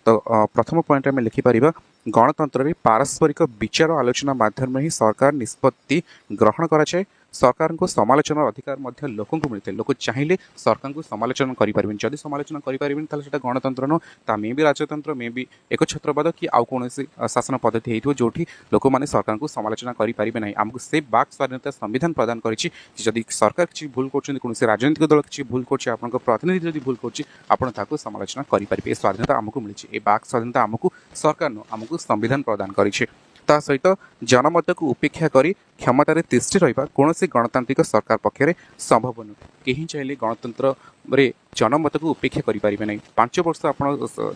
तो प्रथम पॉइंट आम लिखिपर गणतंत्र में पारस्परिक विचार आलोचना माध्यम ही सरकार निष्पत्ति ग्रहण कराए। सरकार को समालोचनार अधिकार लोक को मिलता है लोक चाहिए सरकार को समालोचना करें जदि समालोचना करें गणतंत्र नो ता मे भी राजतंत्र मे भी एक छत्रवाद कि आउ कौन शासन पद्धति हो जो लोक मैंने सरकार को समालोचना करेंगे ना आमको से बाक स्वाधीनता संविधान प्रदान करी जदि सरकार किसी भूल कर कौन राजनीतिक दल किसी भूल कर प्रतिनिधि जब भूल कर समालोचना करेंगे स्वाधीनता आमको मिली बाक स्वाधीनता आमको सरकार नो आमको संविधान प्रदान करी ता सहित जनमत को उपेक्षा करी क्षमतार तिष्ठि रहा कौन गणतांत्रिक सरकार पक्षरे संभव नुह। कहीं चाहिए गणतंत्र रे जनमत को उपेक्षा करें ना 5 वर्ष आप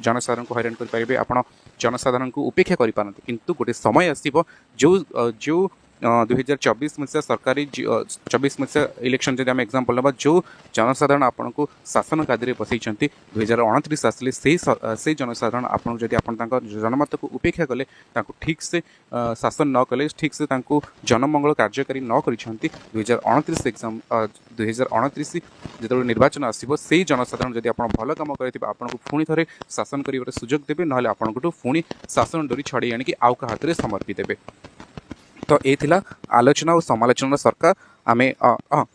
जनसाधारण को हैरान करेंगे आप जनसाधारण को उपेक्षा करें किंतु गोटे समय आसो जो जो 2024 मसीहा सरकारी 24 मसीहा इलेक्शन जब आम एग्जांपल ना जो जनसाधारण आपन को शासन गादी में बसई 2029 आसिले से जनसाधारण आपन जदि जनमत को उपेक्षा कले ठीक से शासन न कले ठीक से जनमंगल कार्यकारी न कर 2029 एग्जाम 2029 जो निर्वाचन आसो से जनसाधारण जदि आप भल कम करेंगे आपन को पुणी थे शासन कर सुजोग देवे ना आपको पुणी शासन डोरी छड़े आणिक आउ का हाथ में समर्पी देवे। तो ये थिला आलोचना और समालोचना सरकार आम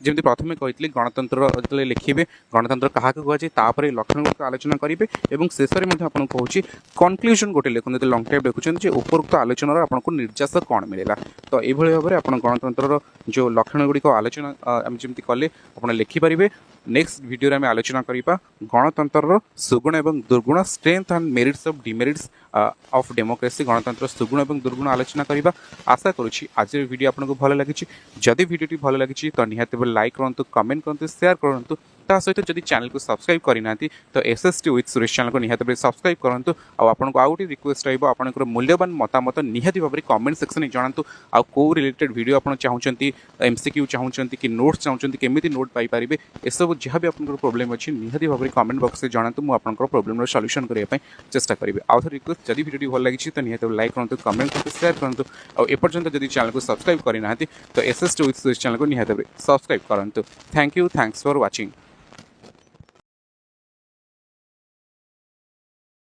जमी प्रथम कही गणतंत्र जो लिखे गणतंत्र क्या कहुए लक्षण गुड़िक आलोचना करेंगे और शेष में आपको कहूँ कनक्लूजन गोटे लिखते जो लंग टाइप लिखुं उपरोक्त आलोचनार आपको निर्यास कौन मिलला। तो ये भाव में आप गणतंत्र जो लक्षण गुड़िक आलोचना आम जमी कले आप लिखिपारे। नेक्स्ट वीडियो आम आलोचना करवा गणतंत्र सुगुण और दुर्गुण strength and merits of demerits of democracy गणतंत्र सुगुण और दुर्गुण आलोचना करवा। आशा करुँच आज वीडियो आपको भल लगी जदि वीडियो भल लगी तो निहाती लाइक करूँ कमेंट करूँ शेयर करूँ ता सहित जदि चैनल को सब्सक्राइब करना तो एसएसटी विथ सुरेश चैनल को निहाती सब्सक्राइब करूँ आपको आउ गोटे रिक्वेस्ट रहा मूल्यवान मतामत निहाती भाव में कमेंट सेक्शन में जनातु आ कौ रिलेटेड वीडियो आप चाहते एमसीक्यू चाहते कि नोट्स चाहते केमी नोट पाइपर एसबू जहाँ भी आप प्रोब्लेम अच्छी निहाती भाव में कमेंट बॉक्स में जनातु मुझे प्रोब्लेम सॉल्यूशन करने चेष्टा करी। आउ थे रिक्वेस्ट जदि वीडियो भल लगी तो निहाती लाइक करूँ कमेंट करूँ शेयर करूँ और एपर्यंत जदि चैनल को सब्सक्राइब करना तो एसएसटी विथ सुरेश चैनल को निहाती सब्सक्राइब करूँ। Thank you thanks for watching.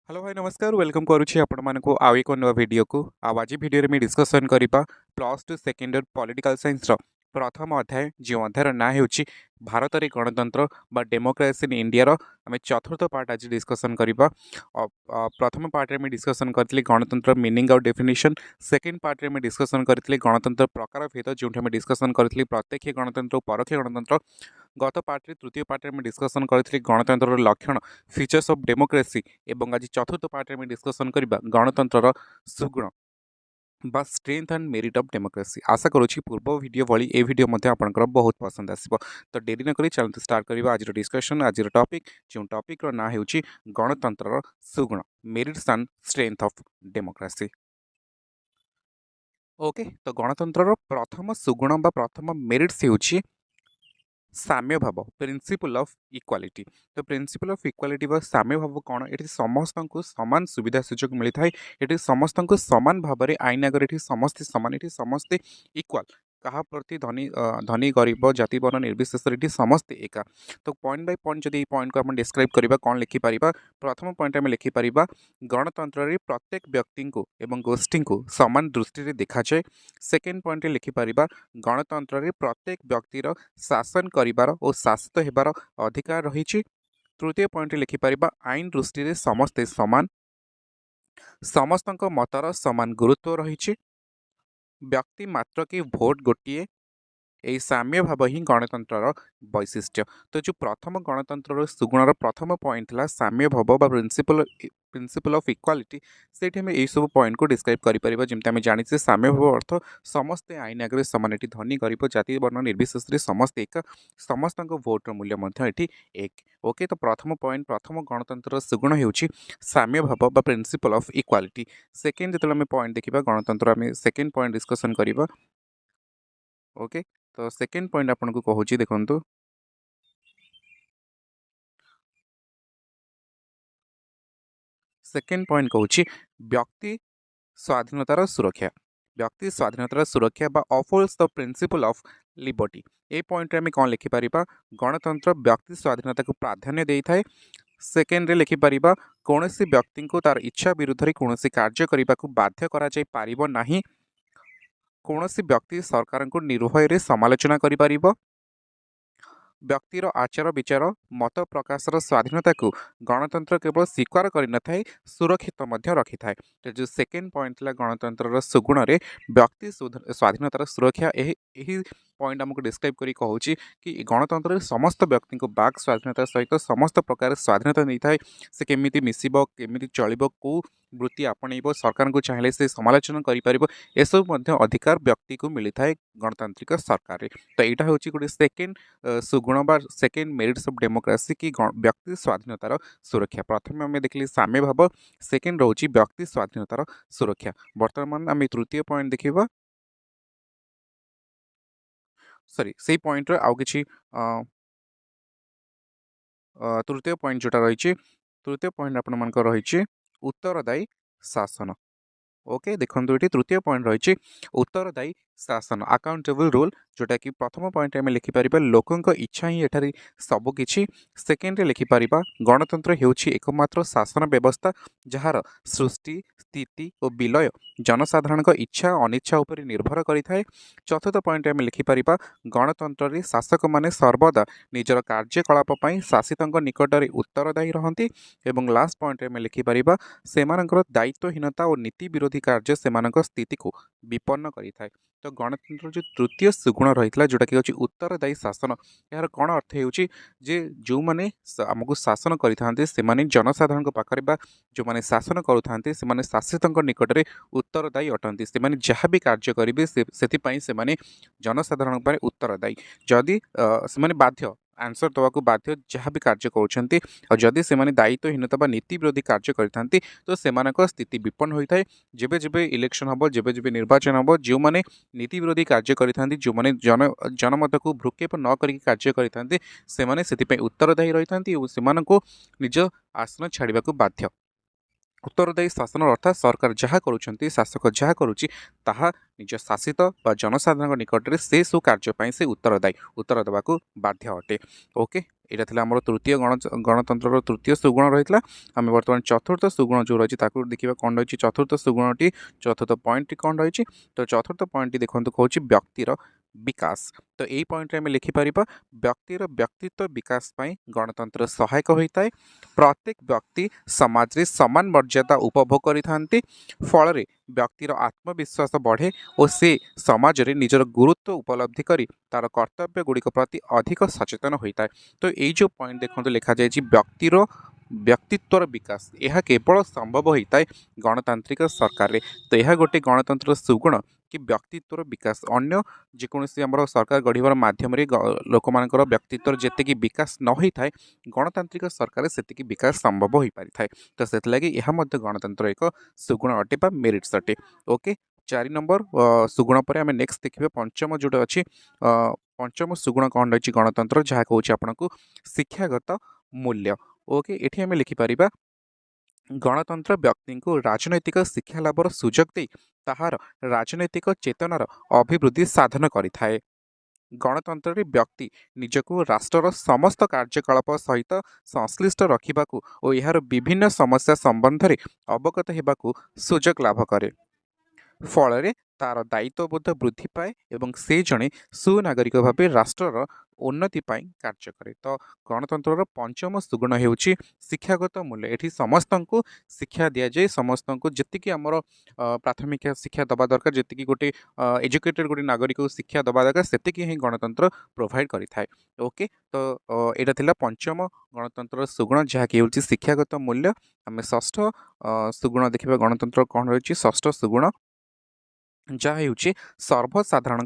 Hello भाई नमस्कार वेलकम करुँची आपण मानक आउ एक नवा वीडियो को आज वीडियो में डिस्कसन करवा +2 सेकेंड इयर पॉलिटिकल साइंस प्रथम अध्याय जो अध्यायर ना हो भारत रे गणतंत्र बा डेमोक्रेसी इन इंडिया आम चतुर्थ पार्ट आज डिस्कसन करबा। प्रथम पार्ट में डिस्कसन करथिले गणतंत्र मीनिंग और डेफिनेशन। सेकेंड पार्ट में डिस्कसन करथिले गणतंत्र प्रकार भेद जो डिस्कसन करथिले प्रत्यक्ष गणतंत्र और परोक्ष गणतंत्र। गत पार्ट तृतीय पार्ट में डिस्कसन करथिले गणतंत्र लक्षण फीचर्स ऑफ डेमोक्रेसी एवं आज चतुर्थ पार्ट में डिस्कसन करबा गणतंत्र सुगुण बा strength and merit of democracy. आशा करुँची पूर्व वीडियो भली ए वीडियो मध्य आपनकर बहुत पसंद आसिबो। तो डेरी न करी चलते स्टार्ट करबा आज डिस्कशन। आज टॉपिक जो टॉपिक रो ना हेउची गणतंत्र सुगुण merits and strength of democracy. Okay, तो गणतंत्र प्रथम सुगुण बा प्रथम मेरिट्स हेउची साम्य भाव प्रिंसिपल ऑफ इक्वालिटी। तो प्रिंसिपल ऑफ इक्वालिटी बा साम्य भाव कौन? ये समस्त को समान सुविधा सुजोग मिलता है। ये समस्त को समान भाव में आईन आगे ये समस्ते समान, ये समस्ते इक्वाल। कहा प्रति धनी धनी गरीब जाति वर्ण निर्विशेष ये समस्ते एका। तो पॉइंट बाय पॉइंट जब पॉइंट को हम डिस्क्राइब करबा कौन लिखिपर? प्रथम पॉइंट में लिखिपर गणतंत्र रे प्रत्येक व्यक्ति को एवं गोष्ठी को समान दृष्टि देखा जाए। सेकेंड पॉइंट लिखिपर गणतंत्र रे प्रत्येक व्यक्तिर शासन करिबार और शासित हेबार अधिकार रही। तृतीय पॉइंट लिखिपर आईन दृष्टि समस्ते समान, समस्त मतर समान गुरुत्व रही। व्यक्ति मात्र की भोट गोटे, यही साम्य भाव ही गणतंत्र वैशिष्ट्य। तो जो प्रथम गणतंत्र सुगुणर प्रथम पॉइंट था साम्य भाव बा प्रिंसिपल ऑफ इक्वालिटी। से यही सब पॉइंट को डिस्क्राइब करें जमी जानी साम्य भाव अर्थ समस्ते आईन आगे समान। ये धनी गरीब जाति वर्ण निर्विशेष समस्ते एक, समस्त भोटर मूल्य एक। ओके, तो प्रथम पॉइंट प्रथम गणतंत्र सुगुण होउची साम्य भाव बा प्रिंसिपल ऑफ इक्वालिटी। सेकेंड जो पॉइंट देखा गणतंत्र आम सेकेंड पॉइंट डिस्कसन करबा। ओके, तो सेकेंड पॉइंट आपन को कहूची देखंतु। सेकेंड पॉइंट कहूची व्यक्ति स्वाधीनतार सुरक्षा। व्यक्ति स्वाधीनतार सुरक्षा बा enforce the principle of liberty. ए पॉइंट रे कौन लिखिपर? गणतंत्र व्यक्ति स्वाधीनता को प्राधान्य देता है। सेकेंड रे लिखिपर कौन सी व्यक्ति को तार इच्छा विरुद्ध रे कौन सी कार्य करने को बाध्य करा जाय पारिबो नाही। कौन सी व्यक्ति सरकार को निर्भय रे समालोचना करि पारिबो। व्यक्तिर आचार विचार मत प्रकाशर स्वाधीनता को गणतंत्र केवल स्वीकार कर सुरक्षित रखी था। तो जो सेकेंड पॉइंट था गणतंत्र सुगुण रे व्यक्ति स्वाधीनतार सुरक्षा, यही पॉइंट आमको डिस्क्राइब करी कहूँ कि गणतंत्र समस्त व्यक्ति को बाक स्वाधीनता सहित समस्त प्रकार स्वाधीनता नहीं था। से केमी मिसब केमी चलो कौ वृत्ति आपणब सरकार को चाहिए से समालोचना कर अधिकार व्यक्ति को मिलता है गणतांत्रिक सरकार रे। तो यहाँ हूँ गोटे सेकेंड सुगुण बा सेकेंड मेरिट्स ऑफ डेमोक्रेसी की व्यक्ति स्वाधीनतार सुरक्षा। प्रथम आम देखिए साम्य भाव, सेकेंड रोची व्यक्ति स्वाधीनतार सुरक्षा। बर्तमान आम तृतीय पॉइंट देखा। सॉरी से पॉइंट आउ कि तृतीय पॉइंट जोटा रही तृतीय पॉइंट आपण मान रही उत्तरदायी शासन। ओके, देखो ये तृतीय पॉइंट रही उत्तरदायी शासन अकाउंटेबल रूल, जोटा कि प्रथम पॉइंट आम लिखिपर लोकों इच्छा ही एठारे सबकि। सेकेंड लिखिपर गणतंत्र होउछि एकमात्र शासन व्यवस्था जार सृष्टि स्थिति और विलय जनसाधारण इच्छा अनिच्छा उपर निर्भर करें। चतुर्थ पॉइंट आम लिखिपर गणतंत्र रे शासक माने सर्वदा निजर कार्यकलाप शासित निकट में उत्तरदायी रहती। और लास्ट पॉइंट आम लिखिपर सेमानकर दायित्वहीनता और नीति विरोधी कार्य सेमानक स्थिति को विपन्न करें। तो गणतंत्र जो तृतीय सुगुण रही है जोटा कि उत्तरदायी शासन, यार कौन अर्थ होउछि जे जो माने आमको शासन करते से जनसाधारण पाखे बा जो माने शासन करुँते से शासित निकट में उत्तरदायी अटंती। से जहाँ भी कार्य करेंगे से जनसाधारण पर उत्तरदायी। जदि से बाध्य आंसर दवाक बाध्य जहाँ भी कार्य करुँच और जदि से दायित्वहीनता नीति विरोधी कार्य करते तो से स्थिति विपन्न होता है। जेबे जेबे इलेक्शन हम जेबे जेबे निर्वाचन हम जो मैंने नीति विरोधी कार्य करते जो मैंने जनमत को भ्रुक्षेप न करी कार्य करते से उत्तरदायी रही और से निज आसन छाड़ा बाध्य। उत्तरदायी शासन अर्थात सरकार जहाँ करुँच शासक जहाँ करुँची ताहा निज शासित बा जनसाधारण निकट में से सब कार्य से उत्तर देवाक बाध्य अटे। ओके, यहाँ था आम तृतीय गणतंत्र तृतीय सुगुण रही है। आम बर्तमान चतुर्थ सुगुण जो रही देखा कौन रही चतुर्थ सुगुणटी चतुर्थ पॉइंट कौन रही। तो चतुर्थ पॉइंट देखो कहूँ व्यक्तिर विकास। तो यही पॉइंट आम लिखिपर व्यक्तिर व्यक्तित्व विकास पाई गणतंत्र सहायक होता है। प्रत्येक व्यक्ति समाज रे समान मर्यादा उपभोग करि फल व्यक्तिर आत्मविश्वास बढ़े और से समाज रे निजर गुरुत्व उपलब्धि करी तार कर्तव्य गुड़िक प्रति अधिक सचेतन होता है। तो ये जो पॉइंट देखो लिखा जाए व्यक्तिर व्यक्तित्वर विकास यह केवल संभव होता है गणतांत्रिक सरकार रे। तो यह गोटे गणतंत्र सुगुण कि व्यक्तित्वर विकास अन्य जेकोसी आमर सरकार गढ़वर मध्यम लोक मानकर व्यक्तित्वर जेतिकी विकास न होता है गणतांत्रिक सरकार से विकास संभव हो पारि थाए। तो से यह गणतंत्र एक सुगुण अटे बा मेरिट्स अटे। ओके 4 नंबर सुगुण पर आम नेक्स्ट देखिए पंचम जोटा अच्छी पंचम सुगुण कौन रही गणतंत्र जहाँ कौन आपको शिक्षागत मूल्य। ओके ये आम लिखिपर गणतंत्र व्यक्ति को राजनैतिक शिक्षा लाभर सुजोग दे ताहार राजनैतिक चेतनार अभिवृद्धि साधन करिथाए। गणतंत्र रे व्यक्ति निजको राष्ट्र समस्त कार्यकलाप सहित संश्लिष्ट रखिबाकू और यार विभिन्न समस्या संबंध में अवगत हेबाकू सुजोग लाभ करे। फल तार दायित्वबोध वृद्धि पाए एवं से जड़े सुनागरिक भाव राष्ट्रर उन्नति पाई कार्य करे। तो गणतंत्र पंचम सुगुण होउछि शिक्षागत मूल्य। एठी समस्त को शिक्षा दि जाए समस्त को जी आमर प्राथमिक शिक्षा दबा दरकार जी गोटे एजुकेटेड गोटे नागरिक को शिक्षा दबा दरकार सेतिकी ही गणतंत्र प्रोवाइड करिथाए। ओके तो यहाँ थिला पंचम गणतंत्र सुगुण जहाँकि होउछि शिक्षागत मूल्य। आम षष्ठ सुगुण देखिबा गणतंत्र कौन रही षष्ठ सुगुण जहाँ होउछि सर्वसाधारण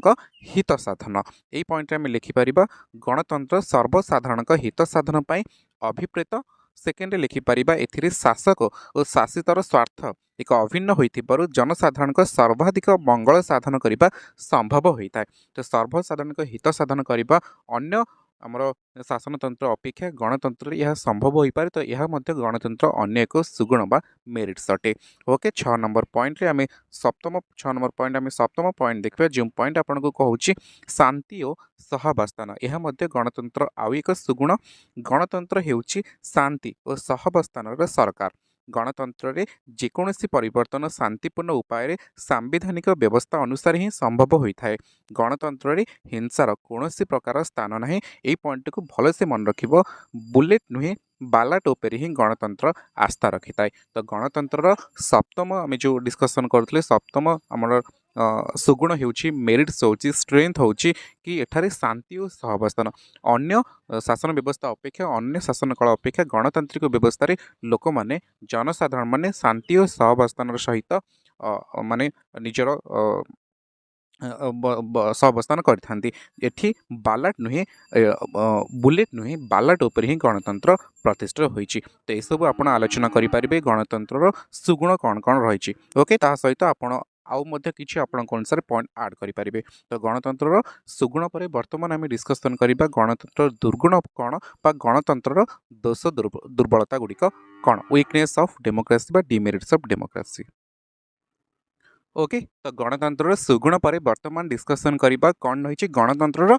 हित साधन। यही पॉइंट आम लिखिपर गणतंत्र सर्वसाधारण हित साधन पाई अभिप्रेत। सेकेंड लिखिपर ए शासक और शासितर स्वार्थ एक अभिन्न होइथिबारु जनसाधारण सर्वाधिक मंगल साधन करने संभव होता है। तो सर्वसाधारण हित साधन करने अन्य आमर शासनतंत्र अपेक्षा गणतंत्र यह संभव हो पारे। तो यह गणतंत्र अन्य एक सुगुण बा मेरिट्स अटे। ओके 6 नंबर पॉइंट रे आमे सप्तम 6 नंबर पॉइंट आमे सप्तम पॉइंट देखिबा जो पॉइंट आपन को कहूची शांति और सहबास्थान। यह गणतंत्र आउ एक सुगुण। गणतंत्र हेउची शांति और सहबास्थान सरकार। गणतंत्र रे जेकोसी परिवर्तन शांतिपूर्ण उपाय सांविधानिक व्यवस्था अनुसार ही संभव होता है। गणतंत्र रे हिंसार कौनसी प्रकार स्थान ना। यही पॉइंट को भल से मन रख बुलेट नुहे बालाट उपर ही गणतंत्र आस्था रखी थाए। तो गणतंत्र सप्तम आम जो डिस्कसन करते सप्तम आमर सुगुण होउछि मेरिट्स होउछि स्ट्रेंथ होउछि कि एठारे शांति और सहबास्थान। अन्य शासन व्यवस्था अपेक्षा अन्य शासन काल अपेक्षा गणतांत्रिक व्यवस्था रे लोक माने जनसाधारण माने शांति और सहबास्थान सहित माने निजर सहबास्थान करथांती। एठी बालाट नुहे बुलेट नुहे बालाट उपर ही गणतंत्र प्रतिष्ठित होइछि। तो ये सब आपण आलोचना करि परिबे गणतंत्र सुगुण कौन कौन रही। ओके ता सहित आपण आउ मध्य किछि आपनक अनुसार पॉइंट ऐड करि परिबे। तो गणतंत्र सुगुण पर वर्तमान आम डिस्कसन करिबा गणतंत्र दुर्गुण कौन बा गणतंत्र दोष दुर्बलता गुड़िक कौन वीकनेस ऑफ डेमोक्रेसी बा डिमेरिट्स ऑफ डेमोक्रेसी। ओके तो गणतंत्र सुगुण पर वर्तमान डिस्कसन करिबा कौन रही गणतंत्र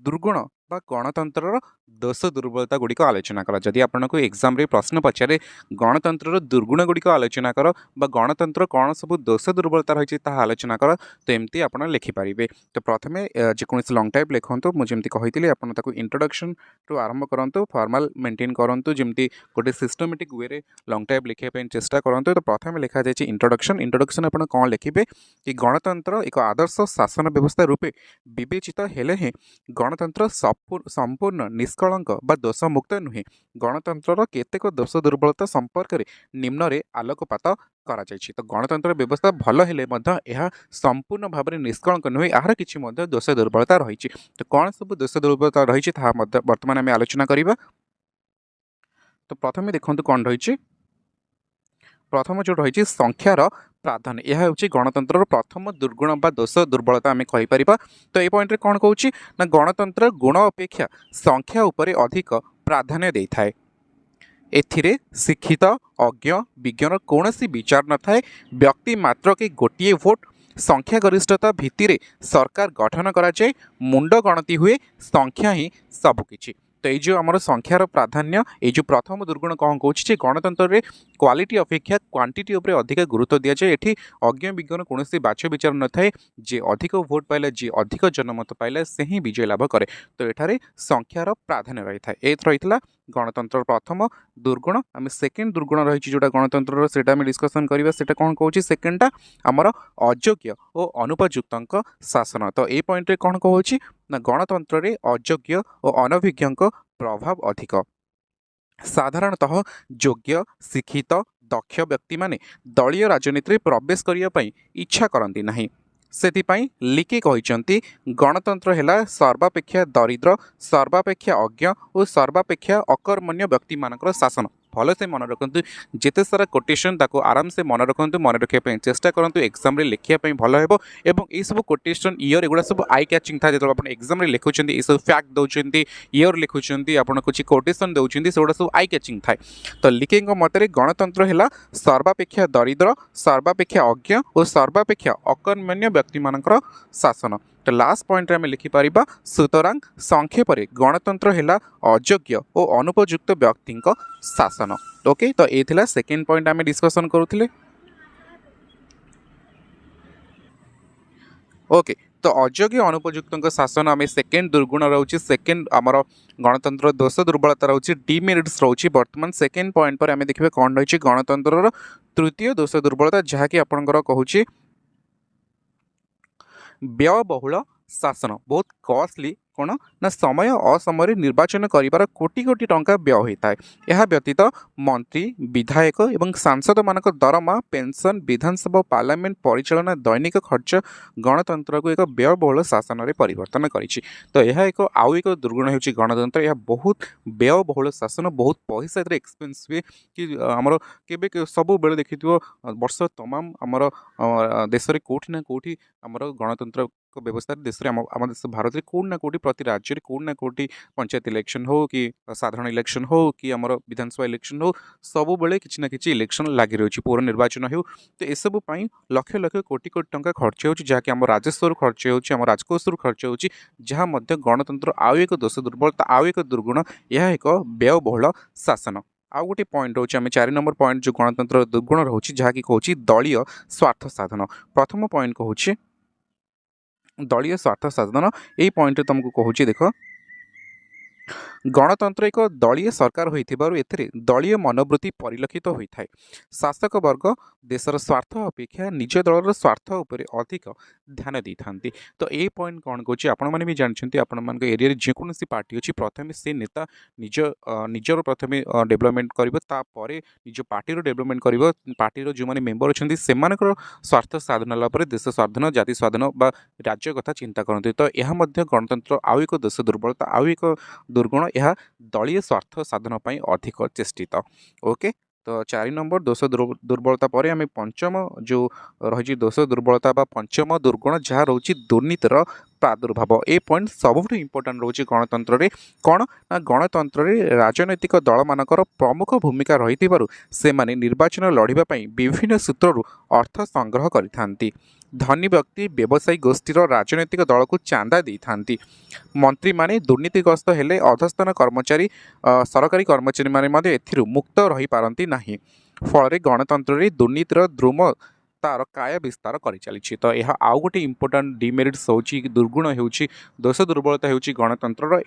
दुर्गुण बा गणतंत्र दोष दुर्बलता गुड़िक आलोचना कर। जदि आपको एग्जाम रे प्रश्न पचारे गणतंत्र दुर्गुण गुड़िक आलोचना कर बा गणतंत्र कौन सब दोष दुर्बलता रही आलोचना कर तो एमती आप लिखिपारे। तो प्रथम जेकोसी लंग टाइप लिखु मुझे कही आपको इंट्रोडक्शन टू आरंभ करूँ फॉर्माल मेंटेन करूँ जमी गोटे सिस्टमेटिक वे रे लंग टाइप लिखापी चेष्टा करूँ। तो प्रथम लिखा जाए इंट्रोडक्शन। इंट्रोडक्शन आप कौन लिखे कि गणतंत्र एक आदर्श शासन व्यवस्था रूपे विवेचित हेले ही गणतंत्र संपूर्ण निष्कलंक बा दोष मुक्त नुहे। गणतंत्र केतेक दोष दुर्बलता संपर्क में निम्न रे आलोकपात करा जायछि। तो गणतंत्र व्यवस्था भल हेले मध्य यह संपूर्ण भाव में निष्कलंक नुहे यार किछि मध्य दोष दुर्बलता रही। तो कौन सब दोष दुर्बलता रही वर्तमान आम आलोचना करिबा। तो प्रथम देखंतु कौन रही प्रथम जो रही संख्यार प्राधान्य यह हूँ गणतंत्र प्रथम दुर्गुण बा दोष दुर्बलता आम कहीपर। तो ये पॉइंट रे कौन कहूँ ना गणतंत्र गुण अपेक्षा संख्या उपरे अधिक प्राधान्य दे थाए। एथिरे शिक्षित अज्ञ विज्ञान कौनसी विचार न थाए। व्यक्ति मात्र के गोटे भोट संख्या गरिष्ठता भित्ति सरकार गठन करा जाए। मुंड गणति हुए संख्या ही सबकिछि। तो ये जो आम संख्यार प्राधान्य ये जो प्रथम दुर्गुण कौन कौन गणतंत्र में क्वालिटी अपेक्षा क्वांटिटी उपर अधिक गुरुत्व दि जाए ये अज्ञ विज्ञान कौन बाछ विचार न थाए जी अधिक भोट पाइला जी अधिक जनमत पाइला से ही विजय लाभ करे तो ये संख्यार प्राधान्य रही है ये रही गणतंत्र प्रथम दुर्गुण आम सेकेंड दुर्गुण रही जोटा गणतंत्र से डिस्कसन करवा से कौन कौन सेकेंडटा आमर अयोग्य और अनुपयुक्त शासन तो ये पॉइंट रे कौन कौन ना गणतंत्र में अयोग्य और अनभिज्ञ प्रभाव अधिक साधारणतः योग्य शिक्षित दक्ष व्यक्ति माने दलीय राजनीति में प्रवेश करने इच्छा करती नहीं सेथिपाई लिके कहते गणतंत्र है सर्वापेक्षा दरिद्र सर्वापेक्षा अज्ञ और सर्वापेक्षा अकर्मण्य व्यक्ति मानकर शासन भल से मन रखु जिते सारा कोटेशन ताको आराम से मन रखु मन रखापी चेष्टा करूँ एग्जाम लिखापी भल हो यह सब कोटेशन इयर एगुड़ा सब आई कैचिंग था जो आप एग्जाम लिखुं ये सब फैक्ट दौरान इयर लिखुं आपड़ कुछ कोटेशन दौरान से गुड़ा सब आई कैचिंग थाए तो लिखे मतरे गणतंत्र है सर्वापेक्षा दरिद्र सर्वापेक्षा अज्ञ और सर्वापेक्षा अकर्मण्य व्यक्ति मानकर शासन तो लास्ट पॉइंट आम लिखिपर सुतरां संक्षेप गणतंत्र है अयोग्य और अनुपयुक्त व्यक्ति शासन ओके तो ये सेकेंड पॉइंट आम डिस्कसन करुले ओके तो अयोग्य अनुपयुक्त शासन आम सेकेंड दुर्गुण रोचे सेकेंड आमर गणतंत्र दोष दुर्बलता रोचे डिमेरिट्स रोचे बर्तमान सेकेंड पॉइंट पर आम देखिए कौन रही गणतंत्र तृतीय दोष दुर्बलता जहाँकि आपंकर कहूँ व्ययबहुल शासन बहुत कॉस्टली कौन ना समय असमय निर्वाचन कर कोटी कोटी टंका व्यय होता है यह व्यतीत मंत्री विधायक एवं सांसद मान दरमा पेंशन विधानसभा पार्लियामेंट परिचालना दैनिक खर्च गणतंत्र को एक व्ययबहुल शासन में परिवर्तन करी तो यह एक आउ एक दुर्गुण हो गणतंत्र यह बहुत व्ययबहुल शासन बहुत पैसा एक्सपेंसिव कि आमर के सब बेले देखी वर्ष तमाम आमर देश में कौटि ना कौटि आमर गणतंत्र व्यवस्था देश में आम देश भारत में कौट ना कौटि प्रति राज्य में कौट ना कौटि पंचायत इलेक्शन हो कि साधारण इलेक्शन हो कि आमर विधानसभा इलेक्शन हो सब बेले किसी ना कि इलेक्शन लगी रही पौर निर्वाचन हो तो यू लक्ष लक्ष कोटी कोटी टंका खर्च हो जहाँकि आम राजस्व खर्च हो राजकोष खर्च हो जहाँ गणतंत्र आउ एक दोष दुर्बलता आउ एक दुर्गुण यह एक व्ययबहुल शासन आउ गोटे पॉइंट रोचे आम 4 नंबर पॉइंट जो गणतंत्र दुर्गुण रोचे जहाँकि कहूँ दलीय स्वार्थ साधन प्रथम पॉइंट कहूँ दलीय स्वार्थ साधन यही पॉइंट तुमको कहूँ देख गणतंत्र एक दलीय सरकार होइथिबारु एथिरे दलीय मनोवृत्ति परिलक्षित होता है शासक वर्ग देशर स्वार्थ अपेक्षा निज दलर स्वार्थ उपर अधिक ध्यान दे था तो ये पॉइंट कौन कौन आपण मैंने भी जानते आपण मान एरिया जेकोसी पार्टी अच्छी प्रथम से नेता निज निजर प्रथम डेभलपमेंट कर निज पार्टी डेभलपमेंट कर पार्टी जो मैंने मेम्बर अच्छा से स्वार्थ साधन देश स्वाधीन जाति स्वाधीन बा राज्य कथा चिंता करते तो यह गणतंत्र आउ एक देश दुर्बलता आउ एक दुर्गुण यह दलीय स्वार्थ साधन पर अधिक चेष्टित ओके तो 4 नंबर दोष दुर्बलता पर आम पंचम जो रही दोष दुर्बलता बा पंचम दुर्गुण जहाँ रोचे दुर्नीतिर प्रादुर्भाव ए पॉइंट सबुठ इम्पोर्टाट रोचे गणतंत्र रे कौन ना गणतंत्र रे राजनैतिक दल मानकर प्रमुख भूमिका रही से माने निर्वाचन लड़ाई विभिन्न सूत्रु अर्थ संग्रह करि धनी व्यक्ति व्यवसायी गोष्ठीर राजनैतिक दल को चांदा दे था मंत्री माने दुर्नीतिग्रस्त हेले अधस्थान कर्मचारी सरकारी कर्मचारी माने एथिरु मुक्त रही पारंती नाही फल गणतंत्र रे दुर्नीतिर द्रुम तार काय विस्तार कर चली तो यह आउ गोटे इम्पोर्टाट डिमेरिट्स हो दुर्गुण हो दोष दुर्बलता हो गणतंत्र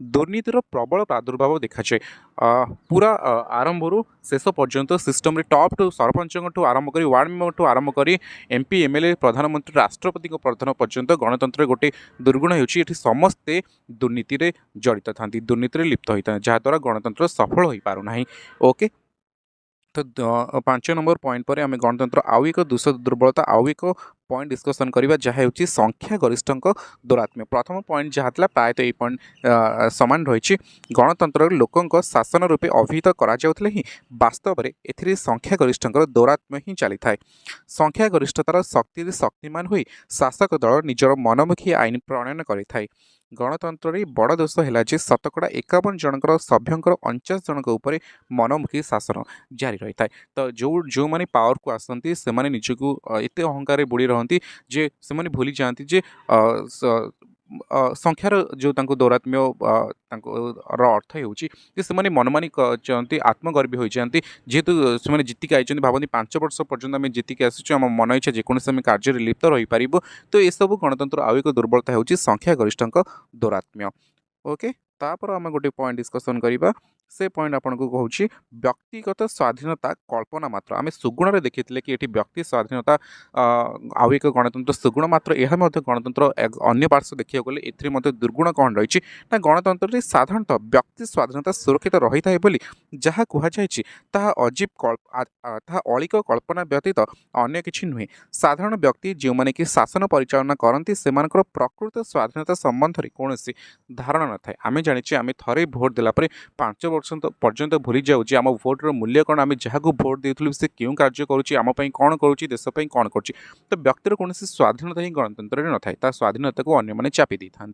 दुर्नीतिर प्रबल प्रादुर्भाव देखाए पूरा आरंभ शेष पर्यंत सिस्टम रे टॉप टू सरपंच आरंभ कर वार्ड मेंबर ठू आरंभ कर एमपी एमएलए प्रधानमंत्री राष्ट्रपति प्रधान पर्यंत गणतंत्र गोटे दुर्गुण हो समस्ते दुर्नीति जड़ित था दुर्नीति लिप्त होता है जहाद्वारा गणतंत्र सफल हो पारना ओके तो 5 नंबर पॉइंट पर आम गणतंत्र आउ एक दोष दुर्बलता आउ एक पॉइंट डिस्कसन करवा जहाँ हो संख्या गरिष्ठ दुरात्म्य प्रथम पॉइंट जहाँ था प्रायतः ये पॉइंट सामान रही गणतंत्र लोकों शासन रूपे अभिहित कराଯାउथिले ही वास्तव में एथिरे संख्या गरिष्ठ दौरात्म्य ही चली था संख्या गरिष्ठतार शक्ति शक्तिमान हुई शासक दल निजर मनमुखी आईन प्रणयन करें गणतंत्र रे बड़ दोष है शतकड़ा 51 जनकर सभ्यंकर 49 जनक उपर मनमुखी शासन जारी रही है तो जो मैंने पावर को आसती से निजक एत अहंकार बुड़ी रहती जे से भूली जाती जे ସଂଖ୍ୟାର ଯେଉଁ ତାଙ୍କୁ ଦୌରାତ୍ମ୍ୟ ତାଙ୍କର ଅର୍ଥ ହେଉଛି ଯେ ସେମାନେ ମନମାନି ଚାହାନ୍ତି ଆତ୍ମଗର୍ବୀ ହୋଇଯାଆନ୍ତି ଯେହେତୁ ସେମାନେ ଜିତିକି ଆଇଛନ୍ତି ଭାବନ୍ତି 5 ବର୍ଷ ପର୍ଯ୍ୟନ୍ତ ଆମେ ଜିତିକି ଆସିଛୁ ଆମ ମନ ଇଚ୍ଛା ଯେକୌଣସି ଆମେ କାର୍ଯ୍ୟରେ ଲିପ୍ତ ରହିପାରିବୁ ତ ଏସବୁ ଗଣତନ୍ତ୍ର ଆଉ ଏକ ଦୁର୍ବଳତା ହେଉଛି ସଂଖ୍ୟାଗରିଷ୍ଠଙ୍କ ଦୌରାତ୍ମ୍ୟ ओके तापर आम गोटे पॉइंट डिस्कसन करवा से पॉइंट आपन को कहूँ व्यक्तिगत स्वाधीनता कल्पना मात्र आम सुगुण देखी कि ये व्यक्ति स्वाधीनता आउ एक गणतंत्र सुगुण मात्र यह गणतंत्र अन्य पार्श्व देखा गले ए दुर्गुण कौन रही ना गणतंत्र साधारणतः व्यक्ति स्वाधीनता सुरक्षित रही है जहाँ कहुई अजीब अलिक कल्पना व्यतीत अन्य किसी नुहे साधारण व्यक्ति जो मैंने कि शासन परिचालना करती से प्रकृत स्वाधीनता संबंध में कौन धारणा न था आम जाने आम थे भोट देलापर 5 वर्ष पर्यंत भूली जाऊँगी आम भोटर मूल्य कौन आम जहाँ भोट देलु से क्यों कार्य करुँच कौन करुँच देशपाई कौन कर तो व्यक्तिर कौन स्वाधीनता ही गणतंत्र में न था स्वाधीनता को अन्य मैंने चापी दे था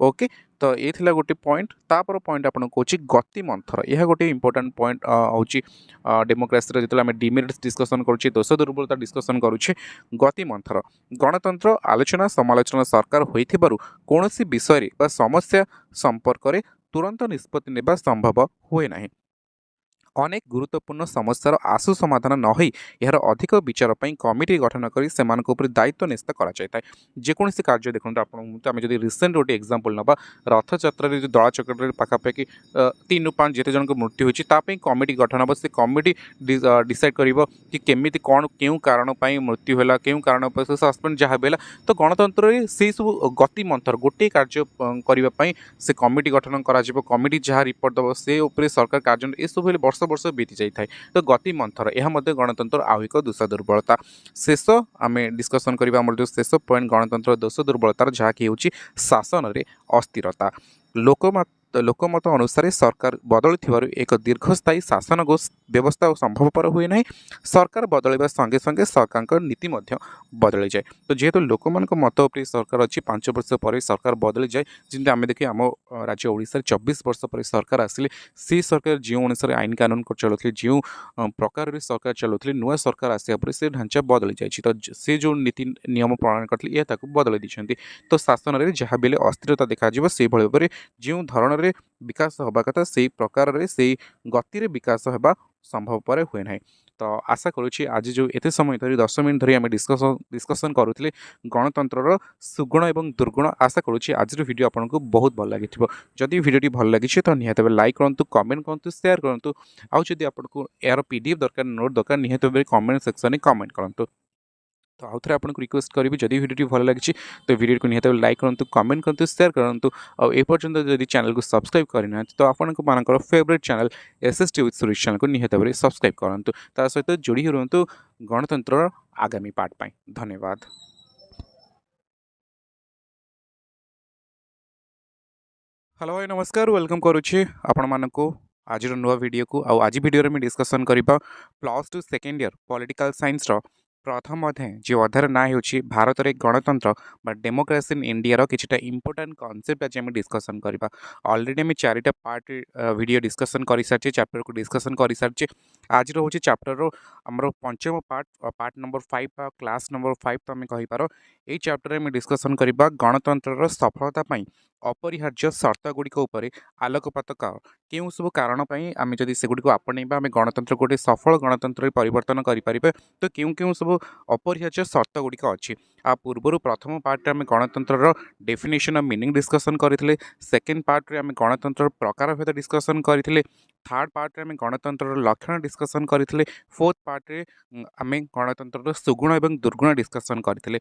ओके तो ये थिला गोटे पॉइंट तापर पॉइंट आपन को गति मंथर यह गोटे इंपोर्टेंट पॉइंट होची डेमोक्रेसी जो आम डिमेरिट्स डिस्कसन करुचे दोष दुर्बलता डिस्कसन करुचे गति मंथर गणतंत्र आलोचना समालोचना सरकार होइथिबारु कौनसी विषय बा समस्या संपर्क में तुरंत निष्पत्ति नेबा संभव हुए नहीं अनेक गुरुत्वपूर्ण समस्यार आशु समाधान न हो यार अधिक विचार कमिटी गठन कर दायित्व न्यस्त कर जेकोसी कार्य देखो आम जब रिसेंट गोटे एग्जांपल नवा रथयात्रा जो दला चक्र पाखापाखि 3 ରୁ 5 जिते जन मृत्यु होती कमिटी गठन हम से कमिटी डिसाइड कर कि केमी कौन क्यों कारण मृत्यु है क्यों कारण सस्पेंड जहाँ भी है तो गणतंत्र से सब गति मंथर गोटे कार्य करने से कमिटी गठन कमिटी जहाँ रिपोर्ट दब से सरकार कार्य ये सब वर्ष वर्ष बीती जाए तो गति मंथर यह गणतंत्र आउ एक दोष दुर्बलता शेष आम डिस्कसन करवा जो शेष पॉइंट गणतंत्र दोष दुर्बलतार जहाँकि हूँ शासन में अस्थिरता लोकमत अनुसार सरकार बदलू एक दीर्घस्थायी शासन व्यवस्था संभवपर हुए ना सरकार बदलवा संगे संगे सरकार नीति बदली जाए तो जेहेतु लोक मत उपर सरकार अच्छी 5 वर्ष पर सरकार बदली जाए जमी आम देखिए आम राज्य ओडिशा 24 वर्ष पर सरकार आसिले से सरकार जो अनुसार आईन कानून चलुले जो प्रकार सरकार चलुले नुआ सरकार आसापर से ढांचा बदली जाए तो से जो नीति नियम प्रणयन करते यह बदल दी तो शासन में जहाँ भी अस्थिरता देखा से भाव में जो धरण विकास होगा कथा से प्रकार से गति विकास होगा संभवपर हुए ना तो आशा करुँची आज जो एते समय धरी 10 मिनट धरी आम डिस्कसन करुले गणतंत्र सुगुण एवं दुर्गुण आशा करुँची आज वीडियो आपको बहुत भल लगी जदि वीडियो भल लगी तो निहत लाइक करूँ कमेंट करूँ शेयर करूँ आउ जदि आपको यार पीडीएफ दरकार नोट दरकार निहत कमेंट सेक्शन में कमेंट करूँ तो आउ थे आपको रिक्वेस्ट करी जदि वीडियो भल लगी तो वीडियो को निहत लाइक करूँ कमेंट करूँ शेयर करूँ और एपर्यंत जदि चैनल को सब्सक्राइब करना तो आपंकर favourite channel SST with Suresh channel को निहत सब्सक्राइब करूँ ता सहित जोड़ी रुहतु गणतंत्र आगामी पार्ट पाई धन्यवाद। हेलो भाई नमस्कार वेलकम करुच्छे आपण मानक आज नुआ वीडियो को आज वीडियो में डिस्कसन करबा +2 सेकेंड ईयर पॉलिटिकल साइंस रो प्रथम अध्याय जो अध्यायर ना हो भारत में गणतंत्र बा डेमोक्रेसी इन इंडिया किछटा इंपोर्टेंट कॉन्सेप्ट आज आम डिस्कसन करबा ऑलरेडी आम 4टा पार्ट वीडियो डिस्कसन कर सारी चैप्टर को डिस्कसन कर सारी आज रोच चैप्टर आमर पंचम पार्ट नंबर 5 क्लास नंबर 5 तो आम कहीपर यही चैप्टर में डिस्कसन करबा गणतंत्र सफलता अपरिहार्य शर्त गुड़िक आलोकपात क्यों सब कारण आम जदि सेगुड़ी आपणेबा आम गणतंत्र गोटे सफल गणतंत्र परिवर्तन करें तो क्यों क्यों सब अपरिहार्य शर्त गुड़िक अच्छी आ पूर्वर प्रथम पार्ट आम गणतंत्र डेफिनेशन ऑफ मीनिंग डिस्कसन करते सेकेंड पार्ट आम गणतंत्र प्रकार भेद डिस्कसन करते थर्ड पार्ट आम गणतंत्र लक्षण डिस्कसन करते फोर्थ पार्ट आम गणतंत्र सुगुण और दुर्गुण डिस्कसन करते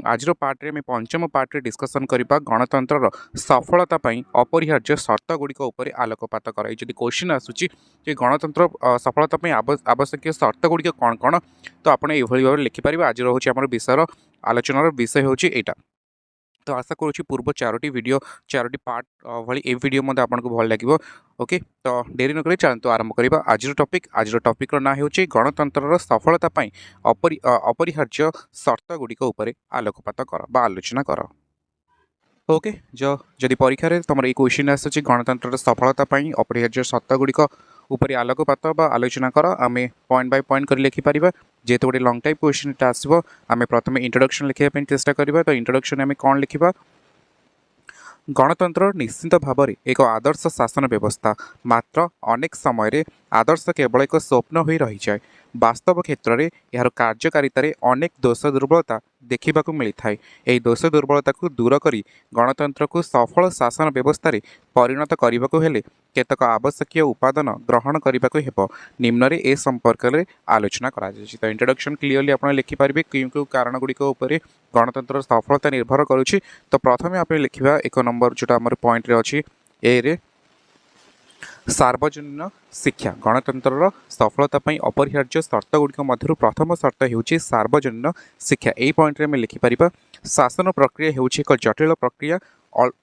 आज पार्ट आम पंचम पार्ट डिस्कसन करबा गणतंत्र सफलता अपरिहार्य शर्त गुड़िक आलोकपात कराई जदि क्वेश्चन आसूची कि गणतंत्र सफलता आवश्यक शर्त गुड़िक कौन कौन तो आपड़ ये भाव लिखिपर आज रोच आम विषय आलोचनार विषय हूँ यहाँ तो आशा करुँची पूर्व 4टी वीडियो 4टी पार्ट भाई ए वीडियो मत आपको भल लगे ओके तो डेरी नक चलते आरंभ करवा आज टॉपिक ना हो गणतंत्र सफलता अपरिहार्य शर्त गुड़िक आलोकपात कर बा आलोचना कर ओके जदि परीक्षा तुम ये क्वेश्चन आसूँ गणतंत्र सफलता अपरिहार्य शर्त गुड़िक ऊपर आलोकपात बा आलोचना कर आम पॉइंट बाय पॉइंट कर लिखिपर जेहेतु गोटे लंग टाइप क्वेश्चन आसो आम प्रथम इंट्रोडक्शन लिखापी चेष्टा करवा तो इंट्रोडक्शन आम कौन लिखा गणतंत्र निश्चित भाव में एक आदर्श शासन व्यवस्था, मात्र अनेक समय आदर्श केवल एक स्वप्न हो रही जाए। वास्तव क्षेत्र में यार कार्यकारितार अनेक दोष दुर्बलता देखा मिलता है। यह दोष दुर्बलता को दूर करी गणतंत्र को सफल शासन व्यवस्था परिणत करने को हेले केतक आवश्यक उपादान ग्रहण करने को हेब। निम्न रे ए संपर्क में आलोचना करा जायछि। तो इंट्रोडक्शन क्लियरली आप लिखिपारे क्यों कारण गुड़िक गणतंत्र सफलता निर्भर करुच्ची। तो प्रथम आप लिखा एक नंबर जोटा आम पॉइंट रे अच्छी ए रे सार्वजनीन शिक्षा गणतंत्र सफलता अपरिहार्य शर्त गुड़िक मध्य प्रथम शर्त होउछि सार्वजनीन शिक्षा। यही पॉइंट रे आम लिखिपर शासन प्रक्रिया होउछि एक जटिल प्रक्रिया।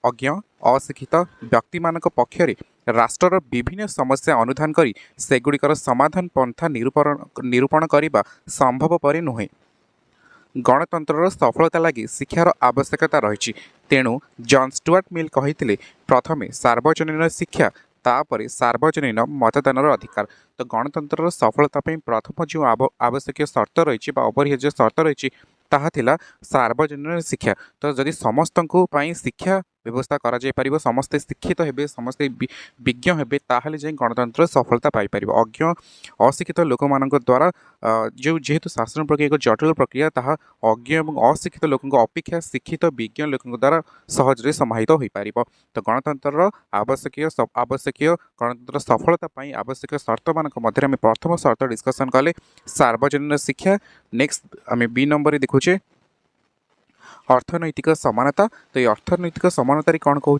अज्ञ अशिक्षित व्यक्ति मानक पक्षरे राष्ट्रर विभिन्न समस्या अनुधान करी सेगुड़िकर समाधान पंथा निरूपण करने संभवपर नुहे। गणतंत्र सफलता लगी शिक्षार आवश्यकता रही। तेणु जॉन स्टुअर्ट मिल कही प्रथमे सार्वजनीन शिक्षा तापर सार्वजनीन मतदान अधिकार। तो गणतंत्र सफलता प्रथम जो आवश्यक शर्त रही अपरिहार्य शर्त रही ताहा थिला सार्वजनीन शिक्षा। तो जदि समस्त शिक्षा व्यवस्था करा जाय परिबो, समस्ते शिक्षित हेबे, समस्ते विज्ञ हेबे, ताहले जाय गणतंत्र सफलता पाई परिबो। अज्ञ अशिक्षित लोक मानक द्वारा जो जेहेतु शासन प्रक्रिया एक जटिल प्रक्रिया ताहा अज्ञ एवं अशिक्षित लोकों अपेक्षा शिक्षित विज्ञ लोकों द्वारा सहजरे समाहित हो पारिबो। तो गणतंत्र आवश्यक गणतंत्र सफलता पाई आवश्यक शर्त मानक मध्य आम प्रथम शर्त डिस्कसन कले सार्वजनीन शिक्षा। नेक्स्ट आम बी नंबर देखुचे अर्थनैतिक समानता। तो ये अर्थनैतिक समानतार कौन कहूँ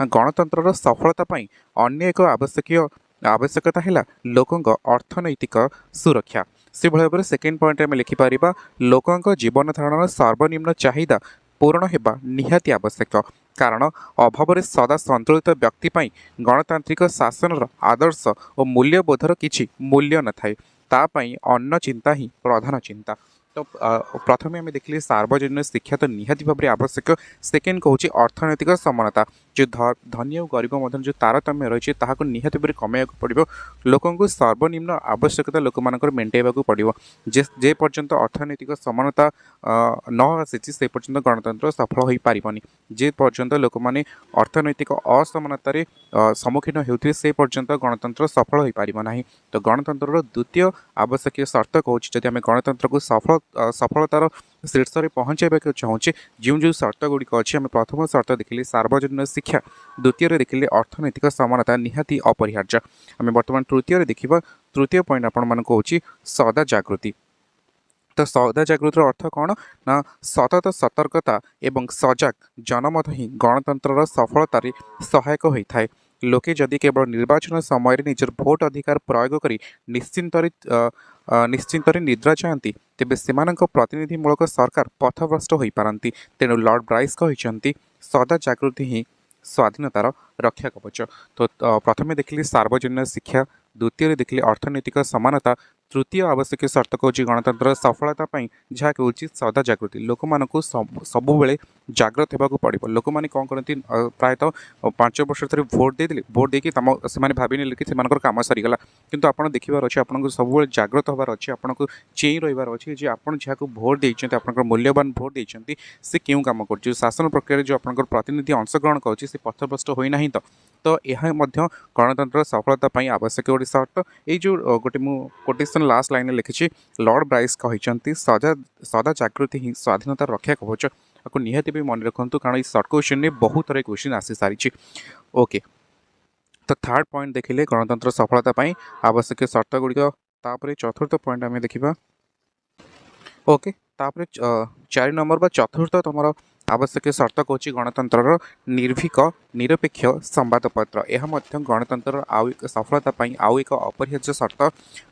गणतंत्र सफलता पाई अन्य एक आवश्यकता है लोकों अर्थनैतिक सुरक्षा। से भाव में सेकेंड पॉइंट में लिखिपर लोकों जीवन धारण सर्वनिम्न चाहिदा पूर्ण होगा निहाती आवश्यक। कारण अभाव सदा संतुलित व्यक्ति गणतांत्रिक शासन आदर्श और मूल्यबोधर किछि मूल्य न थाए, तापाई अन्न चिंता ही प्रधान चिंता। तो प्रथम आम देखिए सार्वजनीन शिक्षा तो निहाती भाव में आवश्यक। सेकेंड कहूँ अर्थनैतिक समानता, जो धनी और गरीब मध्य जो तारतम्य रही है निहाती भाव कमाया पड़ो। लोकों सर्वनिम्न आवश्यकता लोक मानकर मेन्टेवा पड़ो। जे पर्यंत अर्थनैतिक समानता न आसी से पर्यंत गणतंत्र सफल हो पारनी। जे पर्यंत लोक मैंने अर्थनैतिक असमानतार सम्मुखीन होते से पर्यंत गणतंत्र सफल हो पारना। तो गणतंत्र द्वितीय आवश्यक शर्त कहूँ जदि आम गणतंत्र को सफलतार शीर्ष में पहुँचाइबा चाहूँचे जो जो शर्त गुड़िक अच्छी आम प्रथम शर्त देखिले सार्वजनीन शिक्षा, द्वितीय देखिले अर्थनैतिक समानता निहाती अपरिहार्य। आम बर्तमान तृतीय देखा तृतीय पॉइंट आपण होची सदा जागृति। तो सदा जागृतिर अर्थ कौन ना सतत सतर्कता एवं सजग जनमत ही गणतंत्र सफलतार सहायक होता है। लोके जदि केवल निर्वाचन समय निजर भोट अधिकार प्रयोग कर निश्चिंत निद्रा जाती तेबे सेमानक प्रतिनिधिमूलक सरकार पथभ्रष्ट हो पारती। तेणु लॉर्ड ब्राइस कहते सदा जागृति ही स्वाधीनतार रक्षा कवच। तो प्रथमे देखिले सार्वजनीन शिक्षा, द्वितीय देखिले अर्थनैतिक समानता, तृतीय आवश्यक शर्त कहूँ गणतंत्र सफलता जहाँ कहूँ सदा जागृति। लोक मानक सब बेले जाग्रत होगा पड़ो। लोक मैंने कौन करती प्रायतः 5 वर्ष थोड़े भोट देते, भोट देकी से भावी कि कम सरीगला, किंतु आप देखार अच्छे आपको सब जाग्रत होबार अच्छे, आपको चेई रही अच्छे जे आप जहाँ भोट देते आप मूल्यवान भोट देते से क्यों कम कर शासन प्रक्रिया जो आप प्रतिनिधि अंशग्रहण कर पथभ्रष्ट होना। तो यह गणतंत्र सफलता आवश्यक गोटे शर्त। ये जो गोटे कोटेशन लास्ट लाइन लिखी लॉर्ड ब्राइस कहते सदा जागृति ही स्वाधीनता रक्षा कवच। आपको निहाती भी मन रखु कारण इस सर्ट क्वेश्चन में बहुत थर क्वेश्चन आसी सारी। ओके, तो थर्ड पॉइंट देखिले गणतंत्र सफलता आवश्यक शर्त गुड़िक। तापर चतुर्थ पॉइंट आम देखा। ओके, तापर 4 नंबर चतुर्थ तुम आवश्यक शर्त कहूँ गणतंत्र निर्भीक निरपेक्ष संवादपत्र। यह गणतंत्र आउ एक सफलता आउ एक अपरिहार्य शर्त।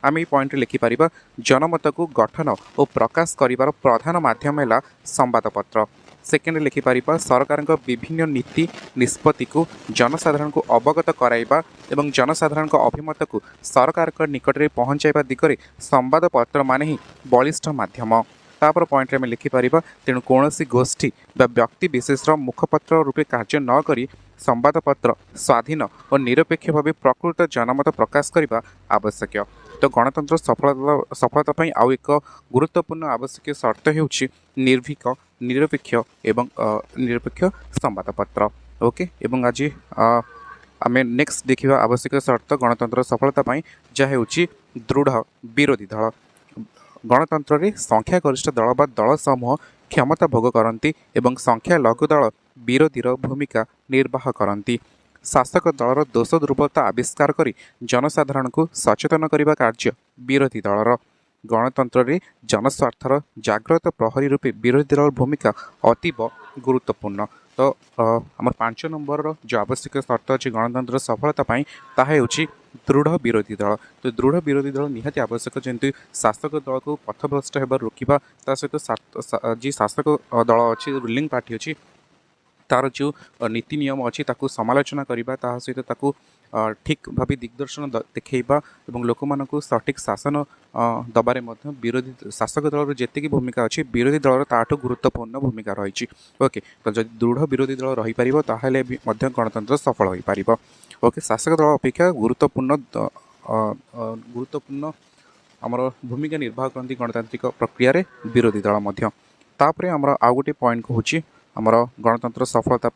आम ये पॉइंट लिखिपर जनमत को गठन और प्रकाश कर प्रधान माध्यम है संवादपत्र। सेकेंड लिखिपर सरकार विभिन्न नीति निष्पत्ति को जनसाधारण को अवगत कराइबा एवं जनसाधारण अभिमत को सरकार निकट में पहुँचाइबा दिगरे संवादपत्र माने ही बलिष्ठ माध्यम। तापर पॉइंट में लिखिपर तेणु कौन गोष्ठी व्यक्ति विशेष मुखपत्र रूपे कार्य न करी संवादपत्र स्वाधीन और निरपेक्ष भाव प्रकृत जनमत प्रकाश करने आवश्यक। तो गणतंत्र सफलता आउ एक गुरुत्वपूर्ण आवश्यक शर्त होउछि निर्भीक निरपेक्ष एवं निरपेक्ष संवादपत्र। ओके एवं आज आम नेक्स्ट देखा आवश्यक शर्त गणतंत्र सफलता जहाँ हो दृढ़ विरोधी दल गणतंत्र में संख्यागरिष्ठ दल बा दल समूह क्षमता भोग करती एवं संख्या लघु दल विरोधीर भूमिका निर्वाह करती शासक दलर दोष दुर्बलता आविष्कार कर जनसाधारण को सचेतन करने कार्य विरोधी दलर गणतंत्र में जनस्वार्थर जाग्रत प्रहरी रूपे विरोधी दल भूमिका अतीव गुरुत्वपूर्ण। तो आम 5 नंबर जो आवश्यक शर्त अच्छी गणतंत्र सफलता ताहा होची दृढ़ विरोधी दल। तो दृढ़ विरोधी दल निहाती आवश्यक जमी शासक दल को पथभ्रष्ट होबार रोकवा सहित जी शासक दल अच्छी रूलिंग पार्टी अच्छी तार जो नीति नियम अच्छी ताकू समालोचना करवा ता सहित ताकू ठीक भाव दिग्दर्शन देखा और लोक मान सठिक शासन दबारे विरोधी शासक दल जी भूमिका अच्छी विरोधी दल ताठू गुरुत्वपूर्ण भूमिका रही। ओके तो जब दृढ़ विरोधी दल रही पार ताहले गणतंत्र सफल हो पार। ओके शासक दल अपेक्षा गुरुत्वपूर्ण आमर भूमिका निर्वाह करती गणतांत्रिक प्रक्रिया विरोधी दल तापर आमर आउ गोटे पॉइंट कहूँ आमर गणतंत्र सफलता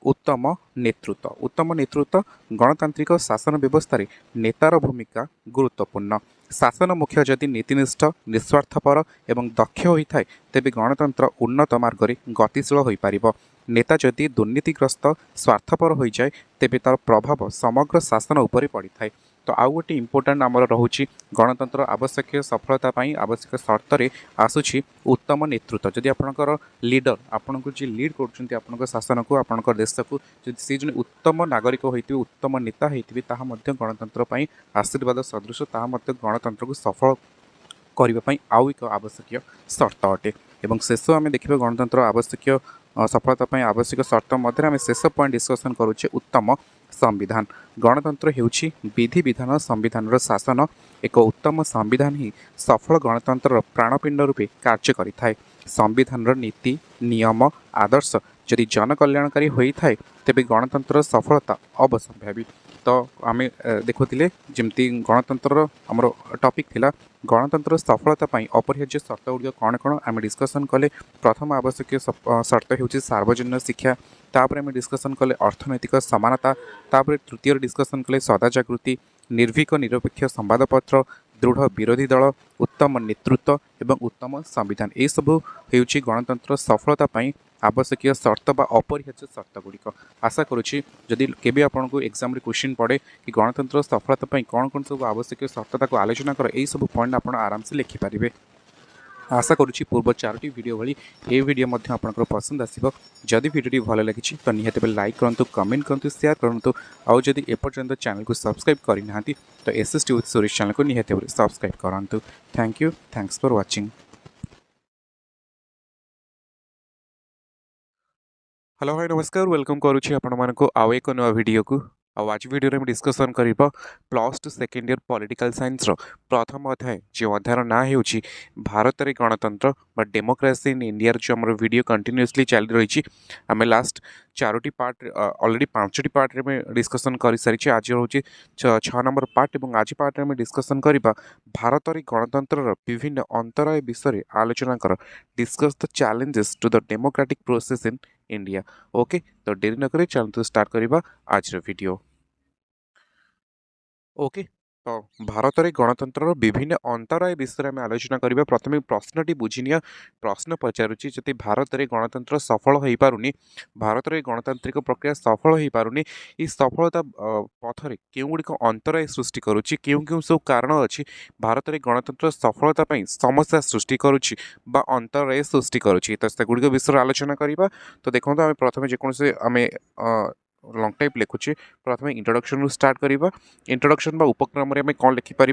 उत्तम नेतृत्व गणतांत्रिक शासन व्यवस्था नेतार भूमिका गुरुत्वपूर्ण शासन मुख्य जदि नीतिनिष्ठ निस्वार्थपर एवं दक्ष होता है तेबे गणतंत्र उन्नत मार्ग में गतिशील हो पार। नेता जदि दुर्नीतिग्रस्त स्वार्थपर हो जाए तेबे तार प्रभाव समग्र शासन उपर पड़ी था। तो आउ गोटे इम्पोर्टाट आमर रोचे गणतंत्र आवश्यक सफलता आवश्यक शर्त आसूची उत्तम नेतृत्व जदि आपणकर लीडर आपन को जी लीड कर शासन को आपण देश को सी जो उत्तम नागरिक होती उत्तम नेता होती गणतंत्र आशीर्वाद सदृश गणतंत्र को सफल करने आउ एक आवश्यक शर्त अटे। एवं शेष आम देखा गणतंत्र आवश्यक सफलता आवश्यक शर्त मध्य आम शेष पॉइंट डिस्कसन करुचे उत्तम संविधान। गणतंत्र हेउछि विधि विधान संविधान शासन एक उत्तम संविधान ही सफल गणतंत्र प्राणपिंड रूपे कार्य करिथाए। संविधान नीति नियम आदर्श जदि जनकल्याणकारी होता है तेबे गणतंत्र सफलता अवश्यम्भावी। तो आम देखुले जमती गणतंत्र आमर टॉपिक थिला गणतंत्र सफलता अपरिहार्य शर्त गुड़िक कौन कौन आम डिस्कसन कले। प्रथम आवश्यक शर्त होउछि सार्वजनिक शिक्षा तापर आम डिस्कसन कले अर्थनैतिक समानता तापर तृतीय डिस्कसन कले सदा जागृति निर्भीक निरपेक्ष संवादपत्र दृढ़ विरोधी दल उत्तम नेतृत्व एवं उत्तम संविधान ये सब होउछि गणतंत्र सफलता आवश्यक शर्त बा अपरिहार्य शर्त गुड़िक। आशा करुच्ची जदि केबे आपन को एग्जाम रे क्वेश्चन पड़े कि गणतंत्र सफलता कौन कौन सब आवश्यक शर्त को आलोचना कर यही सब पॉइंट आप आराम से लिखिपारे। आशा करुच्ची पूर्व 4टी वीडियो भली ये वीडियो मध्य आपनकर पसंद आसिबो। जदि वीडियोटी भल लगी तो निहाती लाइक करंतु कमेंट करंतु शेयर करंतु आउ जदि एपर्यंत चैनल को सब्सक्राइब करना तो एसएसटी विथ सुरेश चैनल को निहाती सब्सक्राइब करंतु। Thank you thanks for watching. Hello hi नमस्कार वेलकम करुच्ची आपण मानक आउ एक नवा वीडियो को। आज वीडियो में डिस्कसन करिबा +2 सेकेंड इयर पॉलिटिकल साइंस रो प्रथम अध्याय जो अध्यायर ना हेउची भारत रे गणतंत्र बा डेमोक्रेसी इन इंडिया जो हमर वीडियो कंटिन्यूअसली चली रही आम लास्ट 4टी पार्ट ऑलरेडी 5टी पार्ट में डिस्कसन कर सारी आज रोचे 6 नंबर पार्ट और आज पार्ट में डिस्कसन करबा भारत रे गणतंत्र विभिन्न अंतराय विषय आलोचना कर discuss the challenges to the democratic process in India. Okay तो देरी न करे चलते स्टार्ट करबा आज वीडियो। ओके तो भारत में गणतंत्र विभिन्न अंतराय विषय में आलोचना करबा। प्रथम प्रश्नटी बुझिनिया प्रश्न पचारुची जति भारत में गणतंत्र सफल हो पारुनी भारत में गणतांत्रिक प्रक्रिया सफल हो पारुनी ई सफलता पथरे केउ गुड़िक अंतराय सृष्टि करुच्ची केउ केउ सब कारण अच्छी भारत में गणतंत्र सफलता समस्या सृष्टि करुच्ची बा अंतराय सृष्टि करुच्ची तो से गुड़िक विषय आलोचना करबा। तो देखो आम प्रथम जेकोसी आम लॉन्ग टाइप लिखुचे प्रथम इंट्रोडक्शन स्टार्ट करबा। इंट्रोडक्शन बा उपक्रम रे कौन लिखिपर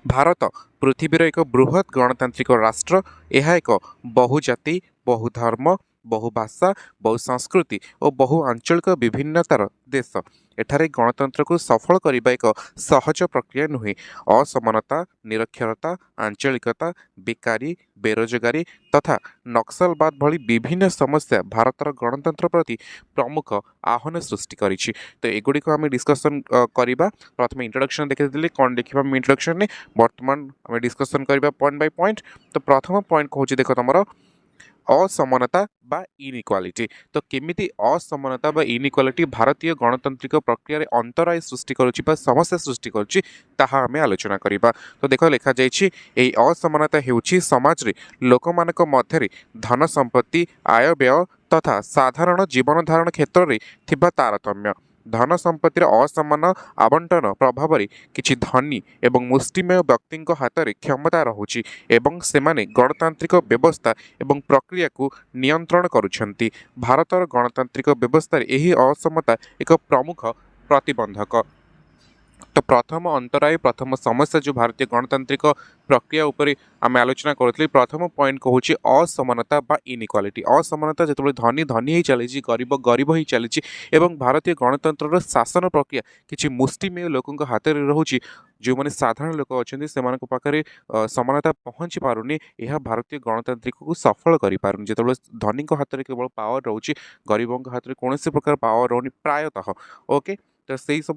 भारत पृथ्वीर एक बृहत गणतांत्रिक राष्ट्र यह एक बहुजाति बहुधर्म बहुभाषा बहु संस्कृति और बहु आंचलिक विभिन्नतार देश एठारे गणतंत्र को सफल करने एक सहज प्रक्रिया नुहे। असमानता निरक्षरता आंचलिकता बेकारी बेरोजगारी तथा नक्सलवाद भली विभिन्न समस्या भारतर गणतंत्र प्रति प्रमुख आह्वान सृष्टि करिछि। तो एगुड़िक आम डिस्कसन करवा। प्रथम इंट्रोडक्शन देखी कौन देखा इंट्रोडक्शन ने बर्तमान आम डिस्कसन करवा पॉइंट बाय पॉइंट। तो प्रथम पॉइंट कहूँ देख तुम असमानता बा इनइक्वालिटी। तो केमिति असमानता बा इनइक्वालिटी भारतीय गणतांत्रिक प्रक्रिया रे अंतराय सृष्टि करुछि बा समस्या सृष्टि करुछि ताहा आमे आलोचना करिबा। तो देखो लिखा जाइछि एई असमानता हेउछि समाज रे लोकमानक मध्यरे धन संपत्ति आय व्यय तथा साधारण जीवन धारण क्षेत्र रे थिबा तारतम्य। धन संपत्तिर असमान आवंटन प्रभाव किछि धनी एवं मुष्टिमेय व्यक्ति हाथ में क्षमता रहुछि एवं सेमाने गणतांत्रिक व्यवस्था एवं प्रक्रिया को नियंत्रण करुछन्ति। भारतर गणतांत्रिक व्यवस्था एही असमता एक प्रमुख प्रतिबंधक। तो प्रथम अंतराय प्रथम समस्या जो भारतीय गणतांत्रिक प्रक्रिया उपरे आम आलोचना करुँ प्रथम पॉइंट कहूँ असमानता बा इनइक्वालिटी। असमानता जो धनी धनी ही चली गरीब गरीब ही चली एवं भारतीय गणतंत्र शासन प्रक्रिया किसी मुष्टिमेय लोकों हाथ में रोचे जो मैंने साधारण लोक अच्छा से पाखे समानता पहुँची पारुनी। यह भारतीय गणतांत्रिक को सफल कर पारुनी जो धनी हाथ में केवल पावर रोचे गरीबों हाथ में कौन प्रकार पावर रोनी प्रायतः। ओके तो से सब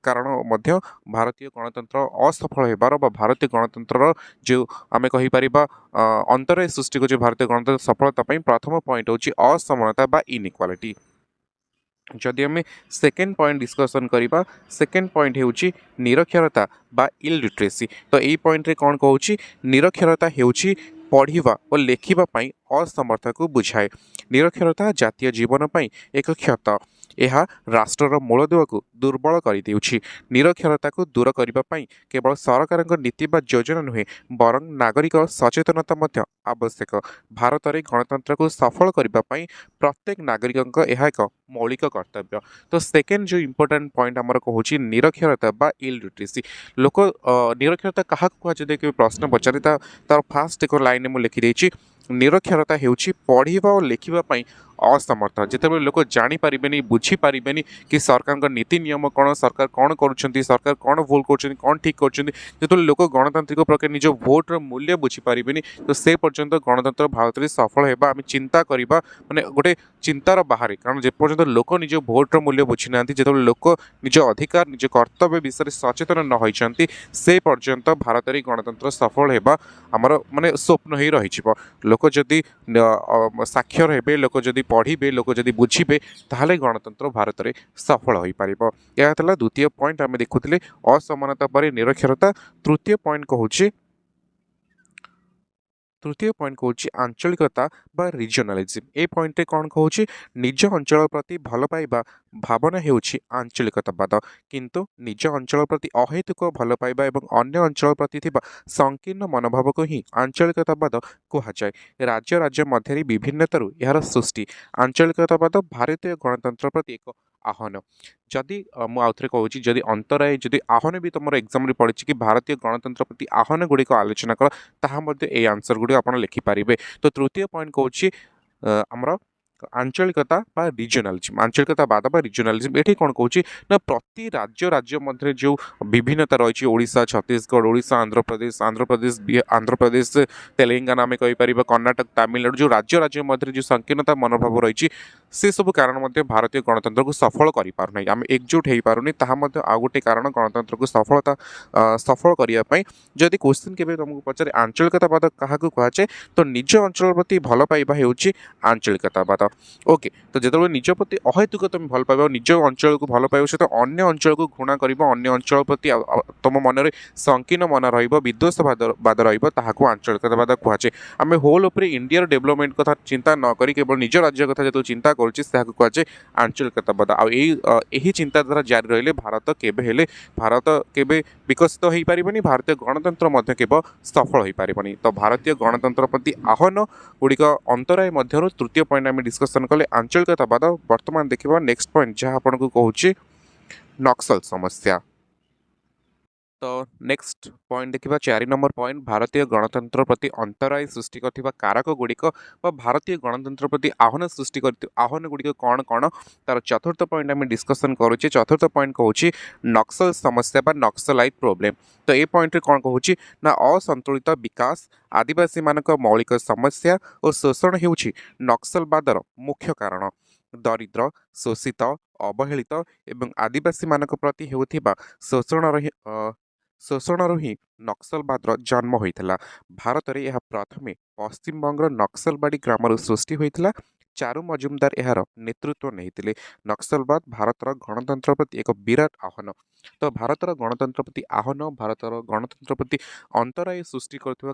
कारण मध्य भारतीय गणतंत्र असफल होबार भारतीय गणतंत्र जो आम कहीपर अंतराय सृष्टि कर भारतीय गणतंत्र सफलता प्रथम पॉइंट हूँ असमानता बा इनइक्वालिटी। जदि आम सेकेंड पॉइंट डिस्कसन करवा सेकेंड पॉइंट हूँ निरक्षरता बा इलिटरेसी। तो यही पॉइंट रे कौन कहूँ निरक्षरता हूँ पढ़ा और लेखापी असमर्थ को बुझाए। निरक्षरता जातीय जीवन पर एक क्षत यह राष्ट्रर मूलदुआ को दुर्बल कर देउछि। निरक्षरता को दूर करने केवल सरकार नीति बा योजना नुहे बरं नागरिक सचेतनता मध्य आवश्यक। भारत में गणतंत्र को सफल करने प्रत्येक नागरिक यह एक मौलिक कर्तव्य। तो सेकेंड जो इम्पोर्टाट पॉइंट आमर कहूँ निरक्षरता बा इलिटरेसी। लोक निरक्षरता क्या कहुए प्रश्न पचारे तार फास्ट एक लाइन में लिखिदेछि निरक्षरता हेउछि पढ़िबा और लेखिबा असमर्थ। जिते लोक जानीपारे बुझीपारे कि सरकार नीति नियम कौन सरकार कौन कर सरकार कौन भूल कर कौन ठीक कर लोक गणतांत्रिक प्रक्रिया निज भोटर मूल्य बुझीपारे तो से पर्यंत गणतंत्र भारत में सफल होगा आम चिंता करवा माने गोटे चिंतार बाहर। कारण जेपर्यंत लोक निज भोटर मूल्य बुझी ना जो लोक निज अधिकार निज कर्तव्य विषय सचेतन न होती से पर्यंत भारत में गणतंत्र सफल होगा आमर माने स्वप्न ही रही। लोक जदि साक्षर हेबे लोक जदि पढ़े लोक जदि बुझे ताहले गणतंत्र भारत में सफल हो पार। यह द्वितीय पॉइंट आम देखुले असमानता पर निरक्षरता। तृतीय पॉइंट कहूँ आंचलिकता बा रिजनलिज्म। ए पॉइंट रे कौन कहूँ निज अंचल प्रति भल पाइबा भावना हेउछि आंचलिकतावाद किंतु निज अंचल प्रति अहेतुक भल पाइबा एवं अन्य अंचल प्रति थिबा संकीर्ण मनोभाव को ही आंचलिकतावाद कहुए। राज्य राज्य मध्य विभिन्नतारू यार सृष्टि। आंचलिकतावाद भारतीय गणतंत्र प्रति एक आह्वान। जदि मुझे कहूँ जदि अंतराय जदि आह्वान भी तुम एग्जाम पड़ी कि भारतीय गणतंत्र प्रति आह्वान गुड़िक आलोचना कर ताहा मध्य ए आंसर गुड़ी आप लिखिपारे। तो तृतीय पॉइंट कहूँ आमर आंचलिकता बा रिजनलिज्म। आंचलिकतावाद बा रिजनलिज्म ये कौन कहूँ ना प्रति राज्य राज्य मध्य जो विभिन्नता रही ओडिशा छत्तीसगढ़ ओडिशा आंध्र प्रदेश तेलंगाना आम कहीपर कर्णाटक तमिलनाडु जो राज्य राज्य मध्य जो संकीर्णता मनोभाव रही से सब कारण मध्य भारतीय गणतंत्र को सफल कर पारना आम एकजुट हो पारुनी ताहा मध्य आउ गोटे कारण गणतंत्र को सफल करने। जदि क्वेश्चन के तुमको पचारे आंचलिकतावाद क्या कहुए तो निज अंचल प्रति भल पाइबा हेउछि आंचलिकतावाद। ओके तो जो निज प्रति अहेतुक तुम भल पाइब निज अंचल को भल पाइब सहित अन्य अंचल को घृणा कर अन्य अंचल प्रति तुम मन में संकीर्ण मन रद्वेषवाद रहा आंचलिकतावाद कहुए। आम होल उपर इंडिया डेवलपमेंट कथा चिंता न करी केवल निज राज्य कथा जो चिंता करुचे आंचलिकतावाद आई चिंताधारा जारी रही भारत केबे भारत केबे विकसित हो पारिबनी भारतीय गणतंत्र मध्य केवल सफल हो पारिबनी। तो भारतीय गणतंत्र प्रति आह्वान गुड़िक अंतराय मध्य तृतीय पॉइंट आम डिस्कसन कले आंचलिकतावाद। वर्तमान देखिबा नेक्स्ट पॉइंट जहाँ आपको कहूँ नक्सल समस्या। तो नेक्स्ट पॉइंट देखिबा 4 नंबर पॉइंट भारतीय गणतंत्र प्रति अंतराय सृष्टि करथिबा कारक गुड़िक भारतीय गणतंत्र प्रति आह्वान सृष्टि कर आह्वान गुड़िक कौन कौन तार चतुर्थ पॉइंट आम डिस्कसन करुचे। चतुर्थ पॉइंट कहूँ नक्सल समस्या बा नक्सलाइट प्रोब्लेम। तो ये पॉइंट कौन कहूँ ना असंतुलित विकास आदिवासी मानक मौलिक समस्या और शोषण हेउछि नक्सलवादर मुख्य कारण। दरिद्र शोषित अवहेलित एवं आदिवासी मानक प्रति हेउथिबा शोषण शोषणରୁ ହିଁ ନକ୍ସଲବାଦର ଜନ୍ମ ହୋଇଥିଲା। ଭାରତରେ ଏହା ପ୍ରଥମେ ପଶ୍ଚିମବଙ୍ଗର ନକ୍ସଲବାଡ଼ି ଗ୍ରାମରୁ ସୃଷ୍ଟି ହୋଇଥିଲା। ଚାରୁ ମଜୁମଦାର ଏହାର ନେତୃତ୍ୱ ନେଇଥିଲେ। ନକ୍ସଲବାଦ ଭାରତର ଗଣତନ୍ତ୍ର ପ୍ରତି ଏକ ବିରାଟ ଆହ୍ୱାନ। ତ ଭାରତର ଗଣତନ୍ତ୍ର ପ୍ରତି ଆହ୍ୱାନ, ଭାରତର ଗଣତନ୍ତ୍ର ପ୍ରତି ଅନ୍ତରାୟ ସୃଷ୍ଟି କରୁଥିବା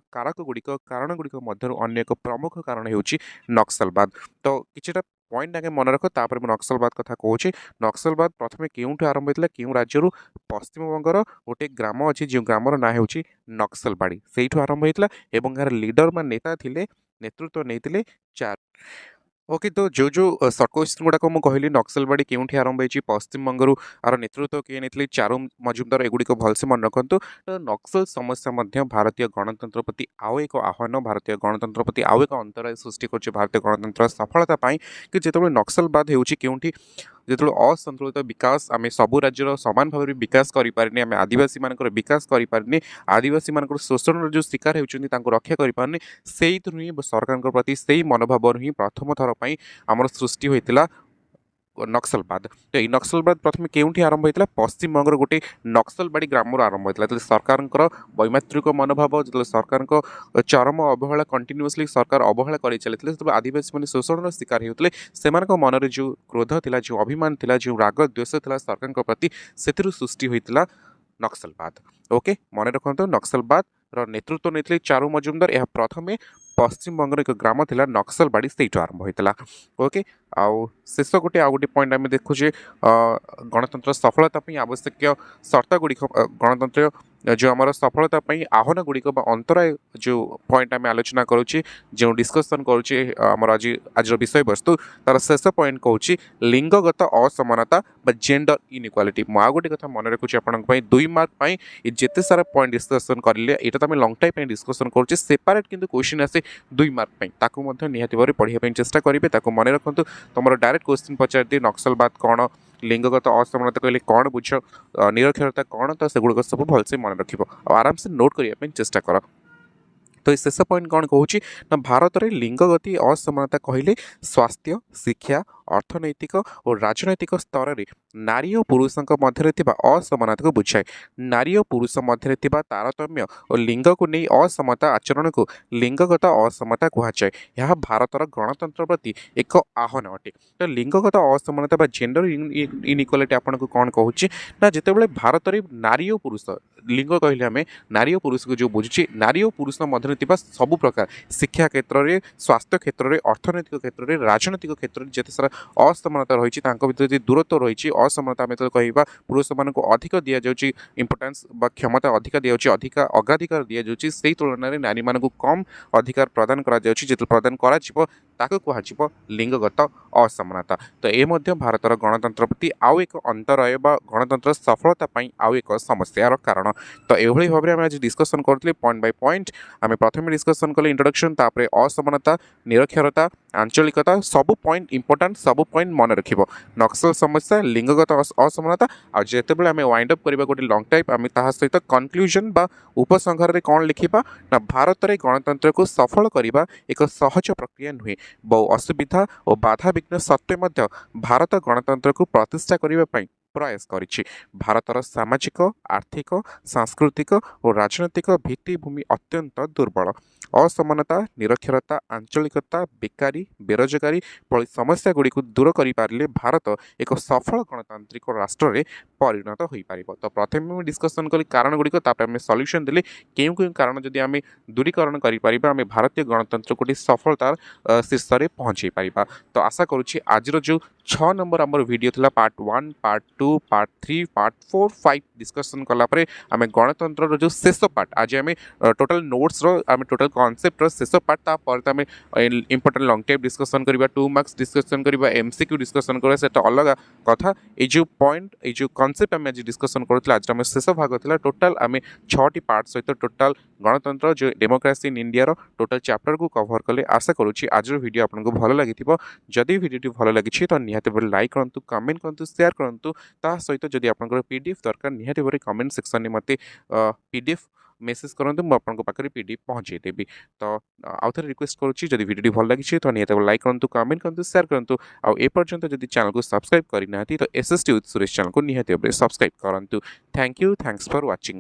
କାରଣଗୁଡ଼ିକ ମଧ୍ୟରୁ ଅନ୍ୟ ଏକ ପ୍ରମୁଖ କାରଣ ହେଉଛି ନକ୍ସଲବାଦ। ତ କିଛିଟା ପଏଣ୍ଟ ଆଗେ ମନେ ରଖ, ତାପରେ ମୁଁ ନକ୍ସଲବାଦ କଥା କହୁଛି। ନକ୍ସଲବାଦ ପ୍ରଥମେ କେଉଁଠୁ ଆରମ୍ଭ ହୋଇଥିଲା, କେଉଁ ରାଜ୍ୟରୁ? ପଶ୍ଚିମବଙ୍ଗର ଗୋଟେ ଗ୍ରାମ ଅଛି, ଯେଉଁ ଗ୍ରାମର ନାଁ ହେଉଛି ନକ୍ସଲବାଡ଼ି। ସେଇଠୁ ଆରମ୍ଭ ହୋଇଥିଲା ଏବଂ ଏହାର ଲିଡର ବା ନେତା ଥିଲେ, ନେତୃତ୍ୱ ନେଇଥିଲେ ଚାରୁ। ଓକେ, ତ ଯେଉଁ ସର୍ଟ କ୍ୱେଶ୍ଚିନ୍ ଗୁଡ଼ାକ ମୁଁ କହିଲି, ନକ୍ସଲବାଡ଼ି କେଉଁଠି ଆରମ୍ଭ ହୋଇଛି, ପଶ୍ଚିମବଙ୍ଗରୁ ଆର ନେତୃତ୍ୱ କିଏ ନେଇଥିଲେ, ଚାରୁ ମଜୁମଦାର, ଏଗୁଡ଼ିକ ଭଲସେ ମନେ ରଖନ୍ତୁ। ତ ନକ୍ସଲ ସମସ୍ୟା ମଧ୍ୟ ଭାରତୀୟ ଗଣତନ୍ତ୍ର ପ୍ରତି ଆଉ ଏକ ଆହ୍ୱାନ, ଭାରତୀୟ ଗଣତନ୍ତ୍ର ପ୍ରତି ଆଉ ଏକ ଅନ୍ତରାୟ ସୃଷ୍ଟି କରୁଛି ଭାରତୀୟ ଗଣତନ୍ତ୍ରର ସଫଳତା ପାଇଁ। କି ଯେତେବେଳେ ନକ୍ସଲବାଦ ହେଉଛି କେଉଁଠି, ଯେତେବେଳେ ଅସନ୍ତୁଳିତ ବିକାଶ, ଆମେ ସବୁ ରାଜ୍ୟର ସମାନ ଭାବରେ ବିକାଶ କରିପାରିନି, ଆମେ ଆଦିବାସୀମାନଙ୍କର ବିକାଶ କରିପାରିନି, ଆଦିବାସୀମାନଙ୍କର ଶୋଷଣର ଯେଉଁ ଶିକାର ହେଉଛନ୍ତି ତାଙ୍କୁ ରକ୍ଷା କରିପାରୁନି, ସେଇଥିରୁ ହିଁ ସରକାରଙ୍କ ପ୍ରତି ସେଇ ମନୋଭାବରୁ ହିଁ ପ୍ରଥମ ଥର ପାଇଁ ଆମର ସୃଷ୍ଟି ହୋଇଥିଲା ନକ୍ସଲବାଦ। ତ ଏଇ ନକ୍ସଲବାଦ ପ୍ରଥମେ କେଉଁଠି ଆରମ୍ଭ ହୋଇଥିଲା? ପଶ୍ଚିମବଙ୍ଗର ଗୋଟେ ନକ୍ସଲବାଡ଼ି ଗ୍ରାମରୁ ଆରମ୍ଭ ହୋଇଥିଲା। ଯେତେବେଳେ ସରକାରଙ୍କର ବୈମାତ୍ରିକ ମନୋଭାବ, ଯେତେବେଳେ ସରକାରଙ୍କ ଚରମ ଅବହେଳା, କଣ୍ଟିନ୍ୟୁଅସଲି ସରକାର ଅବହେଳା କରି ଚାଲିଥିଲେ, ସେତେବେଳେ ଆଦିବାସୀମାନେ ଶୋଷଣର ଶିକାର ହେଉଥିଲେ। ସେମାନଙ୍କ ମନରେ ଯେଉଁ କ୍ରୋଧ ଥିଲା, ଯେଉଁ ଅଭିମାନ ଥିଲା, ଯେଉଁ ରାଗ ଦ୍ୱେଷ ଥିଲା ସରକାରଙ୍କ ପ୍ରତି, ସେଥିରୁ ସୃଷ୍ଟି ହୋଇଥିଲା ନକ୍ସଲବାଦ। ଓକେ, ମନେ ରଖନ୍ତୁ, ନକ୍ସଲବାଦର ନେତୃତ୍ୱ ନେଇଥିଲେ ଚାରୁ ମଜୁମଦାର। ଏହା ପ୍ରଥମେ ପଶ୍ଚିମବଙ୍ଗର ଏକ ଗ୍ରାମ ଥିଲା ନକ୍ସଲବାଡ଼ି, ସେଇଠୁ ଆରମ୍ଭ ହୋଇଥିଲା। ଓକେ, ଆଉ ଶେଷ ଆଉ ଗୋଟେ ପଏଣ୍ଟ ଆମେ ଦେଖୁଛେ, ଗଣତନ୍ତ୍ର ସଫଳତା ପାଇଁ ଆବଶ୍ୟକୀୟ ସର୍ତ୍ତଗୁଡ଼ିକ, ଗଣତନ୍ତ୍ର ଯେଉଁ ଆମର ସଫଳତା ପାଇଁ ଆହ୍ୱାନଗୁଡ଼ିକ ବା ଅନ୍ତରାୟ ଯେଉଁ ପଏଣ୍ଟ ଆମେ ଆଲୋଚନା କରୁଛେ, ଯେଉଁ ଡିସ୍କସନ୍ କରୁଛେ ଆମର ଆଜିର ବିଷୟବସ୍ତୁ, ତାର ଶେଷ ପଏଣ୍ଟ କହୁଛି ଲିଙ୍ଗଗତ ଅସମାନତା ବା ଜେଣ୍ଡର ଇନ୍ଇକ୍ୱାଲିଟି। ମୁଁ ଆଉ ଗୋଟେ କଥା ମନେ ରଖୁଛି ଆପଣଙ୍କ ପାଇଁ, 2 ମାର୍କ ପାଇଁ ଯେତେ ସାରା ପଏଣ୍ଟ ଡିସ୍କସନ୍ କରିଲେ, ଏଇଟା ତ ଆମେ ଲଙ୍ଗ ଟାଇମ୍ ପାଇଁ ଡିସ୍କସନ୍ କରୁଛେ, ସେପାରେଟ୍ କିନ୍ତୁ କ୍ୱେଶ୍ଚିନ୍ ଆସେ 2 ମାର୍କ ପାଇଁ, ତାକୁ ମଧ୍ୟ ନିହାତି ଭାବରେ ପଢ଼ିବା ପାଇଁ ଚେଷ୍ଟା କରିବେ। ତାକୁ ମନେ ରଖନ୍ତୁ। ତୁମର ଡାଇରେକ୍ଟ କ୍ୱେଶ୍ଚିନ୍ ପଚାରିଦିଏ, ନକ୍ସଲବାଦ କ'ଣ, ଲିଙ୍ଗଗତ ଅସମାନତା କହିଲେ କ'ଣ ବୁଝ, ନିରକ୍ଷରତା କ'ଣ, ତ ସେଗୁଡ଼ିକ ସବୁ ଭଲସେ ମନେ ରଖିବ ଆଉ ଆରାମସେ ନୋଟ୍ କରିବା ପାଇଁ ଚେଷ୍ଟା କର। ତ ଏ ଶେଷ ପଏଣ୍ଟ କ'ଣ କହୁଛି ନା, ଭାରତରେ ଲିଙ୍ଗଗତି ଅସମାନତା କହିଲେ ସ୍ୱାସ୍ଥ୍ୟ, ଶିକ୍ଷା, ଅର୍ଥନୈତିକ ଓ ରାଜନୈତିକ ସ୍ତରରେ ନାରୀ ଓ ପୁରୁଷଙ୍କ ମଧ୍ୟରେ ଥିବା ଅସମାନତାକୁ ବୁଝାଏ। ନାରୀ ଓ ପୁରୁଷ ମଧ୍ୟରେ ଥିବା ତାରତମ୍ୟ ଓ ଲିଙ୍ଗକୁ ନେଇ ଅସମତା ଆଚରଣକୁ ଲିଙ୍ଗଗତ ଅସମତା କୁହାଯାଏ। ଏହା ଭାରତର ଗଣତନ୍ତ୍ର ପ୍ରତି ଏକ ଆହ୍ୱାନ ଅଟେ। ତ ଲିଙ୍ଗଗତ ଅସମାନତା ବା ଜେଣ୍ଡର ଇନ୍ଇକ୍ୱାଲିଟି ଆପଣଙ୍କୁ କ'ଣ କହୁଛି ନା, ଯେତେବେଳେ ଭାରତରେ ନାରୀ ଓ ପୁରୁଷ, ଲିଙ୍ଗ କହିଲେ ଆମେ ନାରୀ ଓ ପୁରୁଷକୁ ଯେଉଁ ବୁଝୁଛି, ନାରୀ ଓ ପୁରୁଷ ମଧ୍ୟରେ ଥିବା ସବୁ ପ୍ରକାର ଶିକ୍ଷା କ୍ଷେତ୍ରରେ, ସ୍ୱାସ୍ଥ୍ୟ କ୍ଷେତ୍ରରେ, ଅର୍ଥନୈତିକ କ୍ଷେତ୍ରରେ, ରାଜନୈତିକ କ୍ଷେତ୍ରରେ ଯେତେ ସାରା ଅସମାନତା ରହିଛି, ତାଙ୍କ ଭିତରେ ଯଦି ଦୂରତ୍ୱ ରହିଛି, ଅସମାନତା ଆମେ ଯେତେବେଳେ କହିବା, ପୁରୁଷମାନଙ୍କୁ ଅଧିକ ଦିଆଯାଉଛି ଇମ୍ପୋର୍ଟାନ୍ସ ବା କ୍ଷମତା ଅଧିକ ଦିଆଯାଉଛି, ଅଧିକ ଅଗ୍ରାଧିକାର ଦିଆଯାଉଛି, ସେହି ତୁଳନାରେ ନାରୀମାନଙ୍କୁ କମ୍ ଅଧିକାର ପ୍ରଦାନ କରାଯାଉଛି। ଯେତେବେଳେ ପ୍ରଦାନ କରାଯିବ, ତାକୁ କୁହାଯିବ ଲିଙ୍ଗଗତ ଅସମାନତା। ତ ଏ ମଧ୍ୟ ଭାରତର ଗଣତନ୍ତ୍ର ପ୍ରତି ଆଉ ଏକ ଅନ୍ତରାୟ ବା ଗଣତନ୍ତ୍ର ସଫଳତା ପାଇଁ ଆଉ ଏକ ସମସ୍ୟାର କାରଣ। ତ ଏଭଳି ଭାବରେ ଆମେ ଆଜି ଡିସ୍କସନ୍ କରୁଥିଲେ ପଏଣ୍ଟ ବାଇ ପଏଣ୍ଟ। ଆମେ ପ୍ରଥମେ ଡିସ୍କସନ୍ କଲେ ଇଣ୍ଟ୍ରୋଡକ୍ସନ୍, ତାପରେ ଅସମାନତା, ନିରକ୍ଷରତା, ଆଞ୍ଚଳିକତା, ସବୁ ପଏଣ୍ଟ ଇମ୍ପୋର୍ଟାଣ୍ଟ, ସବୁ ପଏଣ୍ଟ ମନେ ରଖିବ। ନକ୍ସଲ ସମସ୍ୟା, ଲିଙ୍ଗଗତ ଅସମାନତା, ଆଉ ଯେତେବେଳେ ଆମେ ୱାଇଣ୍ଡ ଅପ୍ କରିବା ଗୋଟେ ଲଙ୍ଗ ଟାଇପ୍, ଆମେ ତାହା ସହିତ କନକ୍ଲୁଜନ୍ ବା ଉପସଂହାରରେ କ'ଣ ଲେଖିବା ନା, ଭାରତରେ ଗଣତନ୍ତ୍ରକୁ ସଫଳ କରିବା ଏକ ସହଜ ପ୍ରକ୍ରିୟା ନୁହେଁ। ବହୁ ଅସୁବିଧା ଓ ବାଧାବିଘ୍ନ ସତ୍ତ୍ୱେ ମଧ୍ୟ ଭାରତ ଗଣତନ୍ତ୍ରକୁ ପ୍ରତିଷ୍ଠା କରିବା ପାଇଁ ପ୍ରୟାସ କରିଛି। ଭାରତର ସାମାଜିକ, ଆର୍ଥିକ, ସାଂସ୍କୃତିକ ଓ ରାଜନୈତିକ ଭିତ୍ତିଭୂମି ଅତ୍ୟନ୍ତ ଦୁର୍ବଳ। ଅସମାନତା, ନିରକ୍ଷରତା, ଆଞ୍ଚଳିକତା, ବେକାରୀ, ବେରୋଜଗାରୀ ଭଳି ସମସ୍ୟାଗୁଡ଼ିକୁ ଦୂର କରିପାରିଲେ ଭାରତ ଏକ ସଫଳ ଗଣତାନ୍ତ୍ରିକ ରାଷ୍ଟ୍ରରେ ପରିଣତ ହୋଇପାରିବ। ତ ପ୍ରଥମେ ମୁଁ ଡିସ୍କସନ୍ କଲି କାରଣଗୁଡ଼ିକ, ତାପରେ ଆମେ ସଲ୍ୟୁସନ୍ ଦେଲି କେଉଁ କେଉଁ କାରଣ ଯଦି ଆମେ ଦୂରୀକରଣ କରିପାରିବା, ଆମେ ଭାରତୀୟ ଗଣତନ୍ତ୍ରକୁ ଗୋଟିଏ ସଫଳତାର ଶୀର୍ଷରେ ପହଞ୍ଚାଇ ପାରିବା। ତ ଆଶା କରୁଛି ଆଜିର ଯେଉଁ 6 ନମ୍ବର ଆମର ଭିଡ଼ିଓ ଥିଲା, part 1, part 2, part 3, part 4, 5 discussion କଲା ପରେ ଆମେ ଗଣତନ୍ତ୍ରର ଯେଉଁ ଶେଷ ପାର୍ଟ, ଆଜି ଆମେ ଟୋଟାଲ୍ ନୋଟ୍ସର, ଆମେ ଟୋଟାଲ୍ କନସେପ୍ଟର ଶେଷ ପାର୍ଟ, ତାପରେ ତ ଆମେ ଇମ୍ପୋର୍ଟାଣ୍ଟ ଲଙ୍ଗ ଟାଇପ୍ ଡିସ୍କସନ୍ କରିବା, 2 ମାର୍କ୍ସ ଡିସ୍କସନ୍ କରିବା, MCQ ଡିସ୍କସନ୍ କରିବା, ସେଟା ଅଲଗା କଥା। এই ଯେଉଁ ପଏଣ୍ଟ, এই ଯେଉଁ କନସେପ୍ଟ ଆମେ ଆଜି ଡିସ୍କସନ୍ କରୁଥିଲେ, ଆଜିର ଆମ ଶେଷ ଭାଗ ଥିଲା। ଟୋଟାଲ୍ ଆମେ 6ଟି ପାର୍ଟ ସହିତ ଟୋଟାଲ୍ ଗଣତନ୍ତ୍ର, ଯେଉଁ ଡେମୋକ୍ରାସି ଇନ୍ ଇଣ୍ଡିଆର ଟୋଟାଲ୍ ଚାପ୍ଟରକୁ କଭର କଲେ। ଆଶା କରୁଛି ଆଜିର ଭିଡ଼ିଓ ଆପଣଙ୍କୁ ଭଲ ଲାଗିଥିବ। ଯଦି ଭିଡ଼ିଓଟି ଭଲ ଲାଗିଛି ତ ନିହାତି ଭାବରେ ଲାଇକ୍ କରନ୍ତୁ, କମେଣ୍ଟ କରନ୍ତୁ, ସେୟାର କରନ୍ତୁ। ତା ସହିତ ଯଦି ଆପଣଙ୍କର PDF ଦରକାର, ନିହାତି ଭାବରେ କମେଣ୍ଟ ସେକ୍ସନରେ ମୋତେ PDF ମେସେଜ୍ କରନ୍ତୁ, ମୁଁ ଆପଣଙ୍କ ପାଖରେ PDF ପହଞ୍ଚାଇଦେବି। ତ ଆଉ ଥରେ ରିକ୍ୱେଷ୍ଟ କରୁଛି, ଯଦି ଭିଡ଼ିଓଟି ଭଲ ଲାଗିଛି ତ ନିହାତି ଭାବରେ ଲାଇକ୍ କରନ୍ତୁ, କମେଣ୍ଟ କରନ୍ତୁ, ସେୟାର କରନ୍ତୁ। ଆଉ ଏପର୍ଯ୍ୟନ୍ତ ଯଦି ଚ୍ୟାନେଲକୁ ସବସ୍କ୍ରାଇବ୍ କରିନାହାନ୍ତି ତ SST with ସୁରେଶ ଚ୍ୟାନେଲକୁ ନିହାତି ଭାବରେ ସବସ୍କ୍ରାଇବ୍ କରନ୍ତୁ। Thank you, thanks for watching.